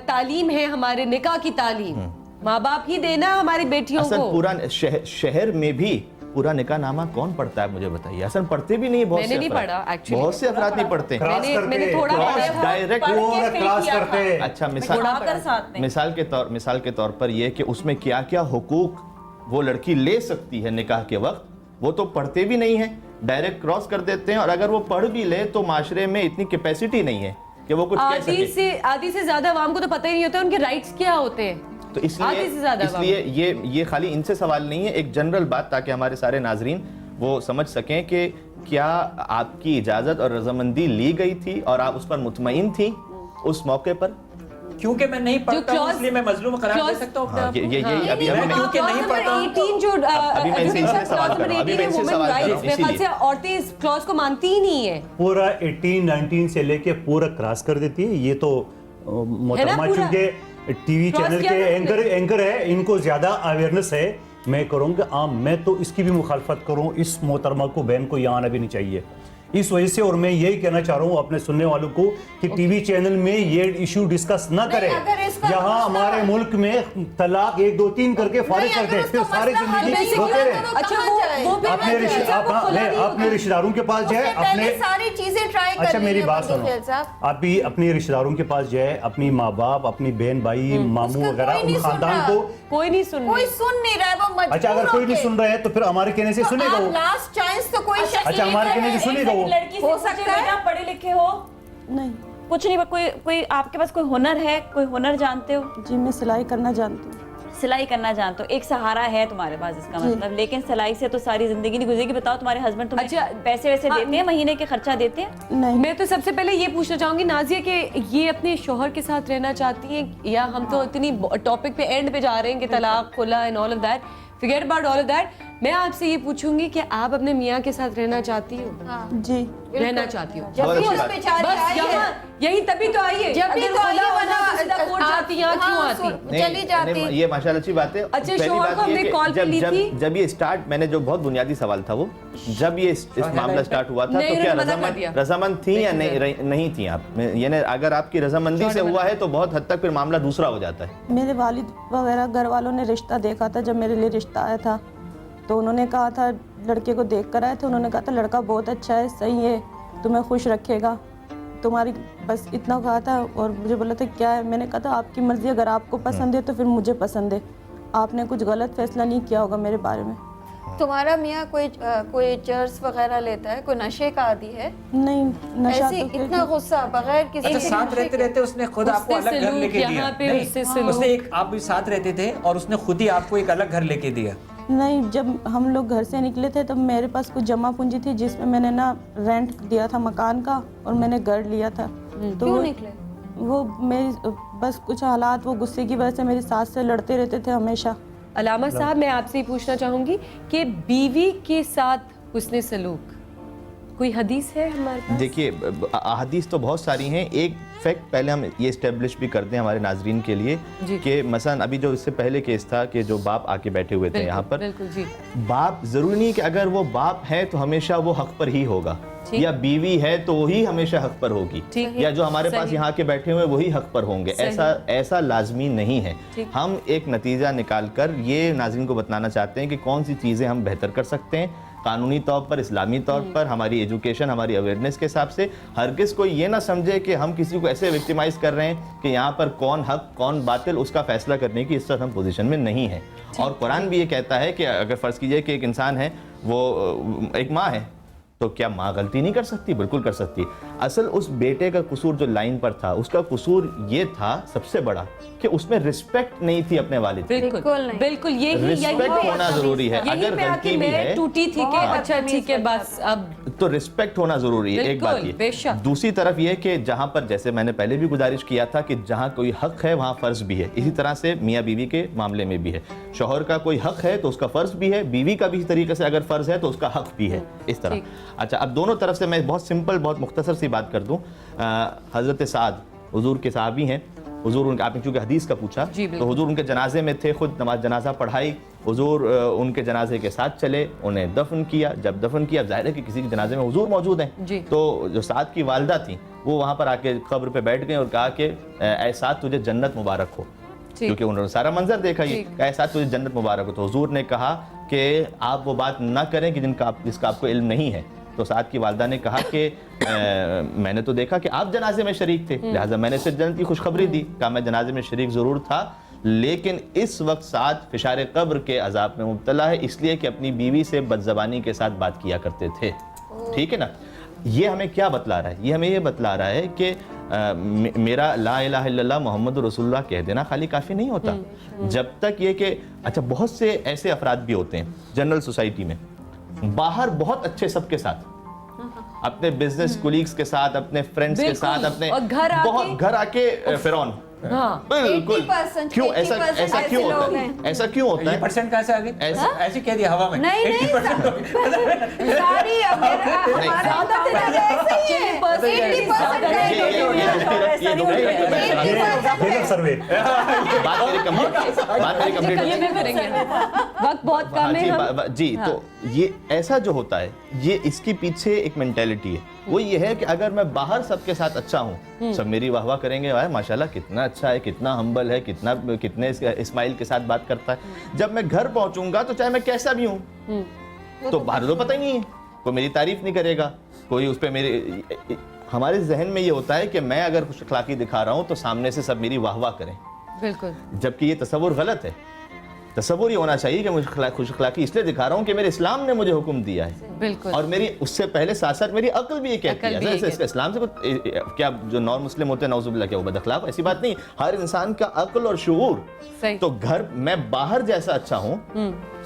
S3: तालीम है हमारे निकाह की तालीम, माँ बाप ही देना हमारी बेटियों को।
S7: पूरा शहर में भी पूरा निकाह नामा कौन पढ़ता है मुझे बताइए? असन पढ़ते भी नहीं, बहुत से अफराद नहीं पढ़ते।
S3: मैंने थोड़ा
S7: डायरेक्ट
S11: क्लास करते हैं।
S7: अच्छा, मिसाल के तौर पर ये कि उसमें क्या क्या हुकूक वो लड़की ले सकती है निकाह के वक्त, वो तो पढ़ते भी नहीं है, डायरेक्ट क्रॉस कर देते हैं। और अगर वो पढ़ भी ले तो माशरे में इतनी कैपेसिटी नहीं है कि वो कुछ कह सके।
S3: आधी से ज्यादा आवाम को तो पता ही नहीं होता उनके राइट्स क्या होते हैं।
S7: तो इसलिए ये खाली इनसे सवाल नहीं है, एक जनरल बात, ताकि हमारे सारे नाजरीन वो समझ सकें कि क्या आपकी इजाज़त और रजामंदी ली गई थी और आप उस पर मुतमईन थी उस मौके पर?
S6: क्योंकि मैं नहीं पढ़ता हूं इसलिए मैं मजलूम करार दे सकता हूं अपने आप को।
S3: क्योंकि नहीं पढ़ता हूं, अभी मैं इनसे सवाल कर रहा हूं, अभी मैं इनसे सवाल कर रहा हूं, इसीलिए औरतें इस क्लॉज को मानती ही नहीं है।
S11: पूरा 18 19 से लेके पूरा क्रॉस कर देती है। ये तो मोहतरमा चूंकि टीवी चैनल के एंकर है, इनको ज़्यादा अवेयरनेस है, मैं करूँगा मैं तो इसकी भी मुखालफत करूँ, इस मोहतरमा को बहन को यहाँ आना भी नहीं चाहिए इस वजह से। और मैं यही कहना चाह रहा हूँ अपने सुनने वालों को कि टीवी चैनल में ये इशू डिस्कस ना करें। यहाँ हमारे मुल्क में तलाक 1 2 3 करके फारिग करते हैं, फिर सारी जिंदगी रोते रहे। अपने रिश्तेदारों के पास जाए, अपने
S8: सारी चीजें ट्राई कर।
S11: अच्छा मेरी बात सुनो, आप भी अपने रिश्तेदारों के पास जाए, अपनी माँ बाप, अपनी बहन भाई, मामू वगैरह, उन खानदान को
S3: कोई नहीं सुन
S8: रहा है, वो मजबूर।
S11: अच्छा अगर कोई नहीं सुन रहा है तो फिर हमारे कहने से सुनेगा वो।
S8: लास्ट चांस तो कोई
S11: अच्छा हमारे कहने से सुनेगा वो।
S5: लड़की हो सकता है आप पढ़े लिखे हो?
S13: नहीं,
S5: कुछ नहीं, कोई आपके पास कोई हुनर है, कोई हुनर जानते हो?
S13: जी मैं सिलाई करना जानती हूँ।
S5: सिलाई करना जानते हो, एक सहारा है तुम्हारे पास इसका मतलब। लेकिन सिलाई से तो सारी जिंदगी नहीं गुजरेगी। बताओ तुम्हारे हस्बैंड तुम्हें
S3: अच्छा,
S5: पैसे वैसे देते हैं, महीने के खर्चा देते हैं?
S13: नहीं।
S3: मैं तो सबसे पहले ये पूछना चाहूंगी नाजिया कि ये अपने शोहर के साथ रहना चाहती हैं, या हम तो इतनी टॉपिक पे एंड पे जा रहे हैं कि तलाक, खुला and all of that, forget about all of that. मैं आपसे ये पूछूंगी कि आप अपने मियाँ के साथ रहना चाहती हो?
S13: जी
S3: रहना चाहती हो?
S8: बस
S3: यही तभी तो आई है,
S8: जब भी तो आई है, वरना
S3: कोर्ट जाती यहाँ क्यों आती?
S8: चली जाती।
S7: ये माशाल्लाह अच्छी बात है।
S3: अच्छा,
S7: पहली
S3: शोहर
S7: बात
S3: को
S7: ये
S3: हमने
S7: कि
S3: कॉल पे ली थी।
S7: जब ये स्टार्ट, मैंने जो बहुत बुनियादी सवाल था वो, जब ये इस मामला स्टार्ट हुआ था
S3: नहीं,
S7: तो क्या
S3: मना कर दिया।
S7: रजामंद थी या नहीं थी आप? यानी अगर आपकी रजामंदी से हुआ है तो बहुत हद तक फिर मामला दूसरा हो जाता है।
S13: मेरे वालिद वगैरह घर वालों ने रिश्ता देखा था, जब मेरे लिए रिश्ता आया था तो उन्होंने कहा था, लड़के को देख कर आए थे, उन्होंने कहा था लड़का बहुत अच्छा है, सही है, तुम्हें खुश रखेगा, तुम्हारी, बस इतना कहा था। और मुझे बोला था क्या है, मैंने कहा था आपकी मर्जी, अगर आपको पसंद है तो फिर मुझे पसंद है, आपने कुछ गलत फैसला नहीं किया होगा मेरे बारे में।
S8: तुम्हारा मियाँ कोई चर्स वगैरह लेता है, कोई नशे का आदी है?
S13: नहीं, नशा
S8: ऐसे
S13: तो
S8: इतना गुस्सा बगैर किसी
S6: अच्छा, साथ रहते रहते उसने खुद आपको अलग घर लेके दिया? नहीं, उसने एक, आप भी साथ रहते थे और उसने खुद ही आपको एक अलग घर लेके दिया?
S13: नहीं, जब हम लोग घर से निकले थे तब मेरे पास कुछ जमा पूंजी थी जिसमें मैंने ना रेंट दिया था मकान का, और मैंने घर लिया था। तो
S8: क्यों निकले?
S13: वो मेरी बस कुछ हालात, वो गुस्से की वजह से मेरी सास से लड़ते रहते थे हमेशा।
S3: अलामा साहब, मैं आपसे ही पूछना चाहूंगी कि बीवी के साथ हुस्न सलूक कोई हदीस है हमारे पास?
S7: देखिए, हदीस तो बहुत सारी हैं। एक फैक्ट पहले हम ये इस्टेब्लिश भी कर दें हमारे नाजरीन के लिए कि मसलन अभी जो इससे पहले केस था कि जो बाप आके बैठे हुए थे यहाँ पर,
S3: बिल्कुल जी,
S7: बाप जरूरी नहीं कि अगर वो बाप है तो हमेशा वो हक पर ही होगा, या बीवी है तो वही हमेशा हक पर होगी, या जो हमारे पास यहाँ के बैठे हुए वही हक पर होंगे, ऐसा लाजमी नहीं है। हम एक नतीजा निकाल कर ये नाज़रीन को बताना चाहते हैं कि कौन सी चीज़ें हम बेहतर कर सकते हैं कानूनी तौर पर, इस्लामी तौर पर, हमारी एजुकेशन, हमारी अवेयरनेस के हिसाब से। हरगिज़ कोई ये ना समझे कि हम किसी को ऐसे विक्टिमाइज कर रहे हैं कि यहाँ पर कौन हक कौन बातिल, उसका फैसला करने की इस वक्त हम पोजीशन में नहीं है। और कुरान भी ये कहता है कि अगर फ़र्ज़ कीजिए कि एक इंसान है, वो एक माँ है, तो क्या माँ गलती नहीं कर सकती? बिल्कुल कर सकती। असल उस बेटे का कसूर जो लाइन पर था, उसका कसूर ये था सबसे बड़ा कि उसमें रिस्पेक्ट नहीं थी अपने वालिद।
S3: बिल्कुल यही
S7: रिस्पेक्ट होना जरूरी है। अगर गलती भी है,
S3: टूटी थी कि अच्छा ठीक है बस अब
S7: तो रिस्पेक्ट होना जरूरी है। एक बात ये। दूसरी तरफ ये कि जहाँ पर, जैसे मैंने पहले भी गुजारिश किया था कि जहाँ कोई हक है वहाँ फर्ज भी है, इसी तरह से मियाँ बीवी के मामले में भी है। शौहर का कोई हक है तो उसका फर्ज भी है, बीवी का भी इस तरीके से अगर फर्ज है तो उसका हक भी है, इस तरह। अच्छा, अब दोनों तरफ से मैं बहुत सिंपल, बहुत मुख्तसर सी बात कर दूं। हज़रत साद हुजूर के सहाबी हैं। हुजूर उनके, आपने चूँकि हदीस का पूछा, तो हुजूर उनके जनाजे में थे, खुद नमाज जनाजा पढ़ाई, हुजूर उनके जनाजे के साथ चले, उन्हें दफन किया। जब दफन किया, जाहिर है कि किसी के जनाजे में हुजूर मौजूद हैं, तो जो साद की वालदा थी वो वहाँ पर आके कब्र पे बैठ गए और कहा कि ऐ साद तुझे जन्नत मुबारक हो, क्योंकि उन्होंने सारा मंजर देखा, ये ऐसा तुझे जन्नत मुबारक हो। तो हुजूर ने कहा कि आप वो बात ना करें कि जिसका आपको इल्म नहीं है। तो साद की वालदा ने कहा कि मैंने तो देखा कि आप जनाजे में शरीक थे, लिहाजा मैंने सिर्फ जन्नत की खुशखबरी दी। कहा मैं जनाजे में शरीक ज़रूर था, लेकिन इस वक्त साद फिशार कब्र के अजाब में मुब्तला है, इसलिए कि अपनी बीवी से बदज़बानी के साथ बात किया करते थे। ठीक है ना? ये हमें क्या बतला रहा है? ये हमें ये बतला रहा है कि मेरा ला इलाहा इल्लल्लाह मोहम्मद रसूलुल्लाह कह देना खाली काफ़ी नहीं होता। जब तक ये कि अच्छा, बहुत से ऐसे अफराद भी होते हैं जनरल सोसाइटी में, बाहर बहुत अच्छे सबके साथ, अपने बिजनेस कोलीग्स के साथ, अपने फ्रेंड्स के साथ, अपने बहुत घर आके फिरौन,
S3: हाँ
S7: बिल्कुल।
S8: 80%
S7: क्यों ऐसा क्यों होता है? ऐसा क्यों होता
S6: ये
S7: है?
S6: परसेंट कहाँ से आ गई? ऐसे कह दिया हवा में।
S8: नहीं नहीं सारी हमारा
S11: सर्वे
S3: वक्त बहुत कम है
S7: जी। तो ये ऐसा जो होता है, ये इसके पीछे एक मेंटेलिटी है। वो ये है कि अगर मैं बाहर सबके साथ अच्छा हूँ, सब मेरी वाह वाह करेंगे, भाई माशाल्लाह कितना अच्छा है, कितना हम्बल है, कितने स्माइल के साथ बात करता है। जब मैं घर पहुंचूंगा तो चाहे मैं कैसा भी हूँ, तो बाहर तो पता ही नहीं है, कोई मेरी तारीफ नहीं करेगा, कोई उस पर मेरे, हमारे जहन में ये होता है कि मैं अगर खुश अखलाकी दिखा रहा हूँ तो सामने से सब मेरी वाह वाह करें।
S3: बिल्कुल।
S7: जबकि ये तसव्वुर गलत है। तसव्वुर ये होना चाहिए कि मुझे खुश अखलाकी इसलिए दिखा रहा हूँ कि मेरे इस्लाम ने मुझे हुक्म दिया है।
S3: बिल्कुल।
S7: और मेरी उससे पहले साथ साथ मेरी अक्ल भी ये कहती है। ऐसे इसका इस्लाम से कुछ क्या जो नॉन मुस्लिम होते हैं नौजुबिल्लाह क्या वो बदअखलाक, ऐसी बात नहीं। हर इंसान का अक्ल और शऊर। तो घर मैं बाहर जैसा अच्छा हूँ,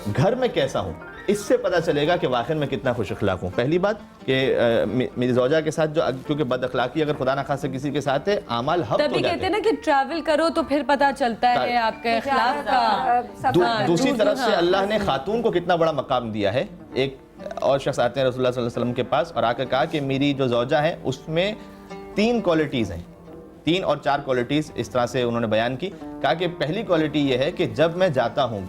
S7: घर में कैसा हूँ, इससे पता चलेगा कि वाकई में कितना खुश अखलाक हूँ। पहली बात कि मेरी ज़ौजा के साथ जो, क्योंकि बद अखलाकी अगर खुदा ना खासा किसी के साथ है, आमाल हफ्त हो जाते हैं।
S3: तभी कहते हैं ना कि ट्रैवल करो तो फिर पता चलता है आपके अखलाक का।
S7: दूसरी तरफ से अल्लाह ने खातून को कितना बड़ा मकाम दिया है। एक और शख्स आते हैं रसूलुल्लाह सल्लल्लाहु अलैहि वसल्लम के पास और आकर कहा कि मेरी जो ज़ौजा है उसमें 3 क्वालिटीज़ हैं, 3 और 4 क्वालिटीज़ इस तरह से उन्होंने बयान की। कहा कि पहली क्वालिटी ये है कि जब मैं जाता हूँ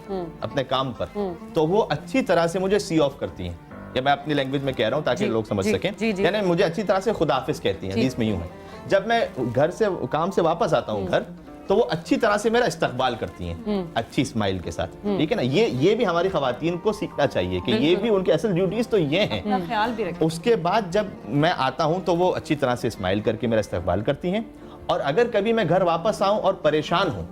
S7: अपने काम पर तो वो अच्छी तरह से मुझे सी ऑफ करती हैं, या मैं अपनी लैंग्वेज में कह रहा हूँ ताकि लोग समझ सकें, यानी मुझे अच्छी तरह से खुदाफिज कहती हैं, हदीस में यूँ है। जब मैं घर से काम से वापस आता हूँ घर, तो वो अच्छी तरह से मेरा इस्तकबाल करती हैं, अच्छी स्माइल के साथ, ठीक है ना। ये भी हमारी ख़वातीन को सीखना चाहिए कि ये भी उनकी असल ड्यूटीज तो ये हैं।
S5: ख्याल भी रखें।
S7: उसके बाद जब मैं आता हूँ तो वो अच्छी तरह से स्माइल करके मेरा इस्तकबाल करती हैं। और अगर कभी मैं घर वापस आऊँ और परेशान हूँ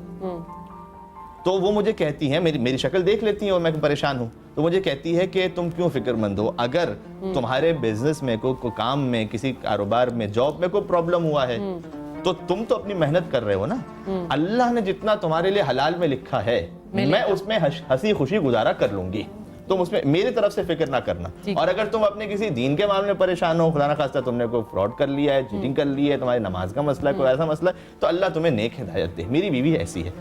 S7: तो वो मुझे कहती हैं, मेरी शक्ल देख लेती हैं और मैं परेशान हूँ तो मुझे कहती है कि तुम क्यों फिक्रमंद हो, अगर तुम्हारे बिजनेस में कोई काम में, किसी कारोबार में, जॉब में कोई प्रॉब्लम हुआ है तो तुम तो अपनी मेहनत कर रहे हो ना, अल्लाह ने जितना तुम्हारे लिए हलाल में लिखा है मैं उसमें हंसी खुशी गुजारा कर लूंगी, तुम उसमें मेरी तरफ से फिक्र ना करना। और अगर तुम अपने किसी दीन के मामले में परेशान हो, खुदा ना खास्ता तुमने कोई फ्रॉड कर लिया है, चीटिंग कर ली है, तुम्हारी नमाज का मसला है, कोई ऐसा मसला है, तो अल्लाह तुम्हें नेक हिदायत दे। मेरी बीवी ऐसी है।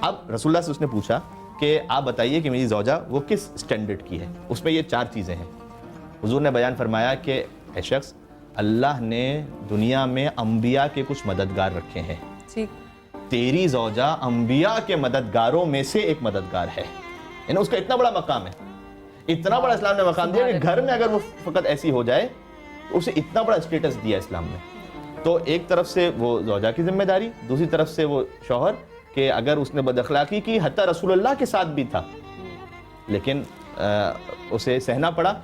S7: अब रसूलुल्लाह से उसने पूछा कि आप बताइए कि मेरी ज़ौजा वो किस स्टैंडर्ड की है। उसमें ये 4 चीज़ें हैं। हुजूर ने बयान फरमाया कि ऐ शख्स, अल्लाह ने दुनिया में अंबिया के कुछ मददगार रखे हैं, तेरी ज़ौजा अंबिया के मददगारों में से एक मददगार है, यानी उसका इतना बड़ा मकाम है, इतना बड़ा इस्लाम ने मकाम दिया कि घर में अगर वो फकत ऐसी हो जाए उसे इतना बड़ा स्टेटस दिया इस्लाम ने। तो एक तरफ से वो ज़ौजा की जिम्मेदारी, दूसरी तरफ से वो शौहर कि अगर उसने बदअखलाकी की, हत्ता रसूलुल्लाह के साथ भी था लेकिन उसे सहना पड़ा।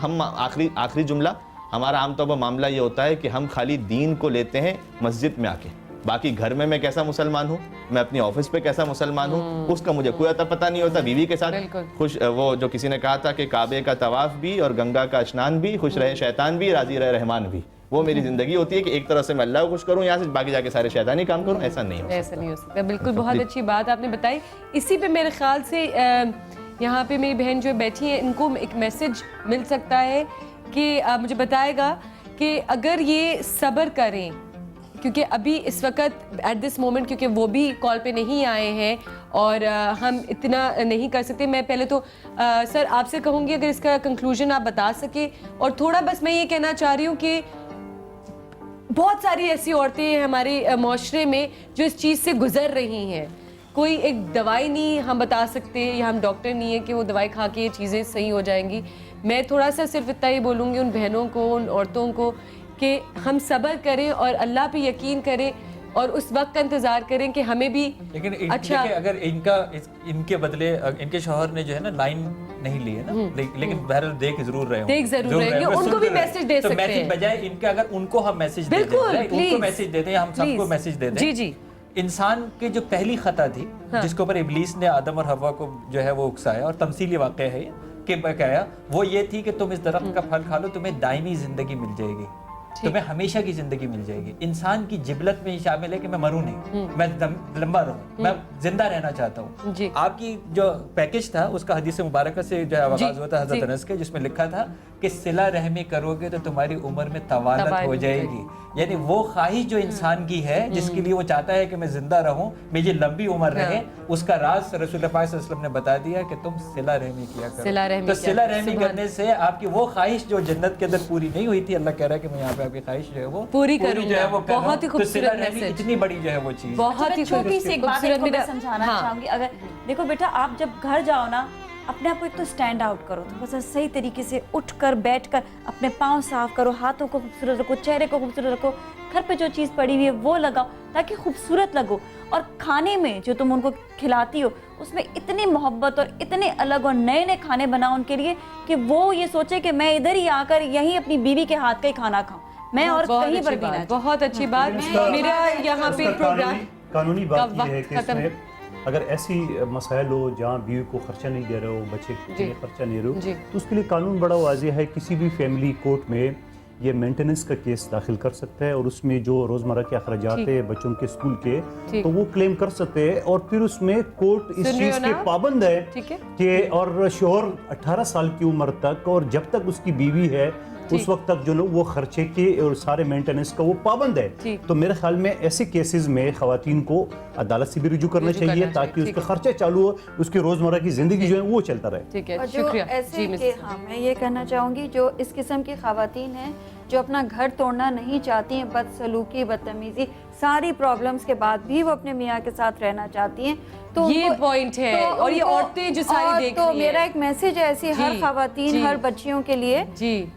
S7: हम आखिरी जुमला, हमारा आमतौर पर मामला ये होता है कि हम खाली दीन को लेते हैं मस्जिद में आके, बाकी घर में मैं कैसा मुसलमान हूँ, मैं अपनी ऑफिस पे कैसा मुसलमान हूँ, उसका मुझे कोई अता पता नहीं होता। बीवी के साथ खुश, वो जो किसी ने कहा था कि काबे का तवाफ भी और गंगा का स्नान भी, खुश रहे शैतान भी, राजी रहे रहमान भी, वो मेरी जिंदगी होती है कि एक तरह से मैं अल्लाह को खुश करूँ, यहाँ से बाकी जाके सारे शैतानी काम करूँ, ऐसा नहीं हो सकता।
S3: बिल्कुल, बहुत अच्छी बात आपने बताई। इसी पे मेरे ख्याल से यहाँ पे मेरी बहन जो बैठी है, इनको एक मैसेज मिल सकता है कि मुझे बताएगा कि अगर ये सब्र करें, क्योंकि अभी इस वक्त एट दिस मोमेंट, क्योंकि वो भी कॉल पे नहीं आए हैं और हम इतना नहीं कर सकते। मैं पहले तो सर आपसे कहूँगी अगर इसका कंक्लूजन आप बता सके, और थोड़ा बस मैं ये कहना चाह रही हूँ कि बहुत सारी ऐसी औरतें हैं हमारे माशरे में जो इस चीज़ से गुजर रही हैं। कोई एक दवाई नहीं हम बता सकते, या हम डॉक्टर नहीं है कि वो दवाई खा के ये चीज़ें सही हो जाएंगी। मैं थोड़ा सा सिर्फ इतना ही बोलूँगी उन बहनों को, उन औरतों को कि हम सब्र करें और अल्लाह पे यकीन करें और उस वक्त का इंतज़ार करें कि हमें भी
S6: लेकिन
S3: अच्छा।
S6: अगर इनके बदले इनके शौहर ने जो है ना लाइन नहीं ली है ना, लेकिन बहरहाल देख जरूर रहे
S3: होंगे, उनको भी मैसेज दे सकते हैं।
S6: मैसेज बजाय इनके अगर उनको हम मैसेज दे दें, उनको मैसेज दे दें, हम सबको मैसेज दे दें। जी इंसान की जो पहली खता थी, जिसके ऊपर इब्लीस ने आदम और हवा को जो है वो उकसाया, और तमसीली वाक़या है कि बकाया वो ये थी कि तुम इस दरख्त का फल खा लो, तुम्हें दायमी जिंदगी मिल जाएगी, तुम्हें हमेशा की जिंदगी मिल जाएगी। इंसान की जिबलत में शामिल है कि मैं मरूं नहीं, मैं लंबा रहूं, मैं जिंदा रहना चाहता हूं। आपकी जो पैकेज था उसका हदीस मुबारक से जो आगाज हुआ था हजरत अनस के, जिसमें लिखा था कि सिला रहमी करोगे तो तुम्हारी उम्र में तवालत हो जाएगी, یعنی وہ خواہش جو انسان کی ہے جس کے لیے وہ چاہتا ہے کہ میں زندہ رہوں, میری لمبی عمر رہے, اس کا راز رسول اللہ پاک صلی اللہ علیہ وسلم نے بتا دیا کہ تم صلہ رحمی کیا کرو. تو صلہ رحمی کرنے سے آپ کی وہ خواہش جو جنت کے اندر پوری نہیں ہوئی تھی, اللہ کہہ رہا ہے کہ میں یہاں پہ آپ کی خواہش جو ہے وہ پوری کروں جو ہے وہ کروں.
S3: بہت ہی خوبصورت میسج,
S6: اتنی بڑی جو ہے وہ چیز.
S5: بہت ہی چھوٹی سی ایک بات میں سمجھانا چاہوں گی. اگر دیکھو بیٹا, آپ جب گھر جاؤ نا, اپنے آپ کو ایک تو سٹینڈ آؤٹ کرو, تو بس صحیح طریقے سے اٹھ کر بیٹھ کر اپنے پاؤں صاف کرو, ہاتھوں کو خوبصورت رکھو, چہرے کو خوبصورت رکھو, گھر پہ جو چیز پڑی ہوئی ہے وہ لگاؤ تاکہ خوبصورت لگو. اور کھانے میں جو تم ان کو کھلاتی ہو اس میں اتنی محبت اور اتنے الگ اور نئے نئے کھانے بناؤ ان کے لیے کہ وہ یہ سوچے کہ میں ادھر ہی آ کر یہیں اپنی بیوی کے ہاتھ کا ہی کھانا کھاؤں, میں اور کہیں پر بھی نہ.
S3: بہت اچھی بات. میرا یہاں پہ پروگرام
S11: قانونی بات یہ ہے کہ اس میں اگر ایسی مسائل ہو جہاں بیوی کو خرچہ نہیں دے رہے ہو, بچے کے لیے خرچہ نہیں رہے ہو, تو اس کے لیے قانون بڑا واضح ہے. کسی بھی فیملی کورٹ میں یہ مینٹیننس کا کیس داخل کر سکتا ہے, اور اس میں جو روزمرہ کے اخراجات ہیں بچوں کے اسکول کے, تو وہ کلیم کر سکتے ہیں. اور پھر اس میں کورٹ اس چیز کے پابند ہے کہ اور شوہر 18 سال کی عمر تک اور جب تک اس کی بیوی ہے اس وقت تک جو نا وہ خرچے کے اور سارے مینٹیننس کا وہ پابند ہے. تو میرے خیال میں ایسے کیسز میں خواتین کو عدالت سے بھی رجوع کرنا چاہیے تاکہ اس کا خرچہ چالو ہو, اس کی روزمرہ کی زندگی جو ہے وہ چلتا رہے.
S8: شکریہ. ایسے کہ ہاں میں یہ کہنا چاہوں گی جو اس قسم کی خواتین ہیں جو اپنا گھر توڑنا نہیں چاہتی ہیں, بدسلوکی, بدتمیزی, ساری پرابلمز کے بعد بھی وہ اپنے میاں کے ساتھ رہنا چاہتی ہیں, تو
S3: یہ پوائنٹ ہے. اور یہ عورتیں جو ساری دیکھ رہی ہیں,
S8: تو میرا ایک میسج ہے ایسی ہر خواتین, ہر بچیوں کے لیے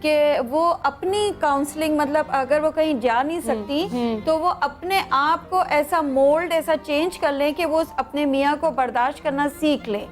S8: کہ وہ اپنی کاؤنسلنگ, مطلب اگر وہ کہیں جا نہیں سکتی تو وہ اپنے آپ کو ایسا مولڈ, ایسا چینج کر لیں کہ وہ اپنے میاں کو برداشت کرنا سیکھ لیں,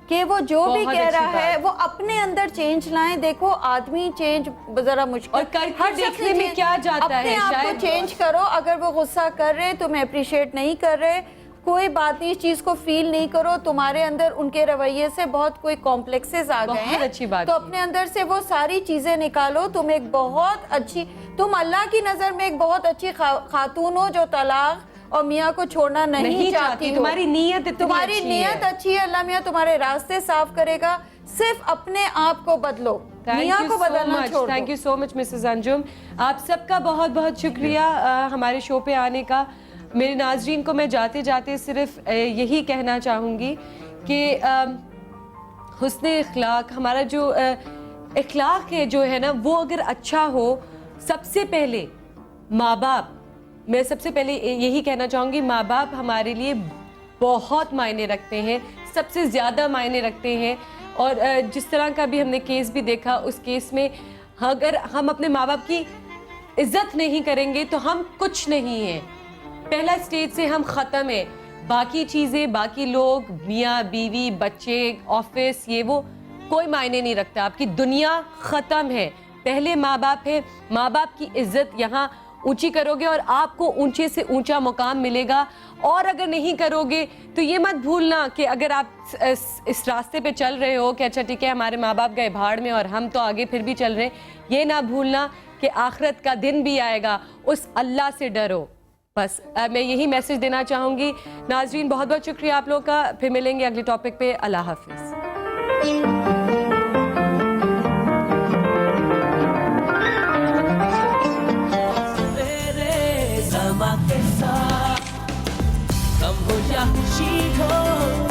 S8: کہ وہ جو بھی کہہ رہا ہے وہ اپنے اندر چینج لائیں. دیکھو آدمی چینج ذرا مشکل,
S3: ہر دیکھنے میں کیا جاتا ہے,
S8: اپنے آپ کو چینج کرو. اگر وہ غصہ کر رہے, تمہیں اپریشیٹ نہیں کر رہے, کوئی بات نہیں, اس چیز کو فیل نہیں کرو. تمہارے اندر ان کے رویے سے بہت کوئی کمپلیکسز آ گئے ہیں, تو اپنے اندر سے وہ ساری چیزیں نکالو. تم ایک بہت اچھی, تم اللہ کی نظر میں ایک بہت اچھی خاتون ہو جو طلاق اور میاں کو چھوڑنا نہیں چاہتی.
S3: تمہاری
S8: نیت اچھی ہے, اللہ میاں تمہارے راستے صاف کرے گا. صرف اپنے آپ کو بدلو, میاں کو بدلنا چھوڑ دو.
S3: Thank you so much Mrs Anjum, آپ سب کا بہت بہت شکریہ ہمارے شو پہ آنے کا. میرے ناظرین کو میں جاتے جاتے صرف یہی کہنا چاہوں گی کہ حسن اخلاق, ہمارا جو اخلاق ہے جو ہے نا وہ اگر اچھا ہو, سب سے پہلے ماں باپ, میں سب سے پہلے یہی کہنا چاہوں گی, ماں باپ ہمارے لیے بہت معنی رکھتے ہیں, سب سے زیادہ معنی رکھتے ہیں. اور جس طرح کا بھی ہم نے کیس بھی دیکھا, اس کیس میں اگر ہم اپنے ماں باپ کی عزت نہیں کریں گے تو ہم کچھ نہیں ہیں. پہلا سٹیج سے ہم ختم ہیں, باقی چیزیں, باقی لوگ, میاں بیوی, بچے, آفس, یہ وہ کوئی معنی نہیں رکھتا. آپ کی دنیا ختم ہے. پہلے ماں باپ ہے. ماں باپ کی عزت یہاں اونچی کرو گے اور آپ کو اونچے سے اونچا مقام ملے گا. اور اگر نہیں کرو گے تو یہ مت بھولنا کہ اگر آپ اس راستے پہ چل رہے ہو کہ اچھا ٹھیک ہے ہمارے ماں باپ گئے بھاڑ میں اور ہم تو آگے پھر بھی چل رہے ہیں, یہ نہ بھولنا کہ آخرت کا دن بھی آئے گا, اس اللہ سے ڈرو. بس میں یہی میسج دینا چاہوں گی. ناظرین بہت بہت شکریہ آپ لوگ کا. پھر ملیں گے اگلے ٹاپک پہ. اللہ حافظ.
S1: کم ہو یا خوشی ہو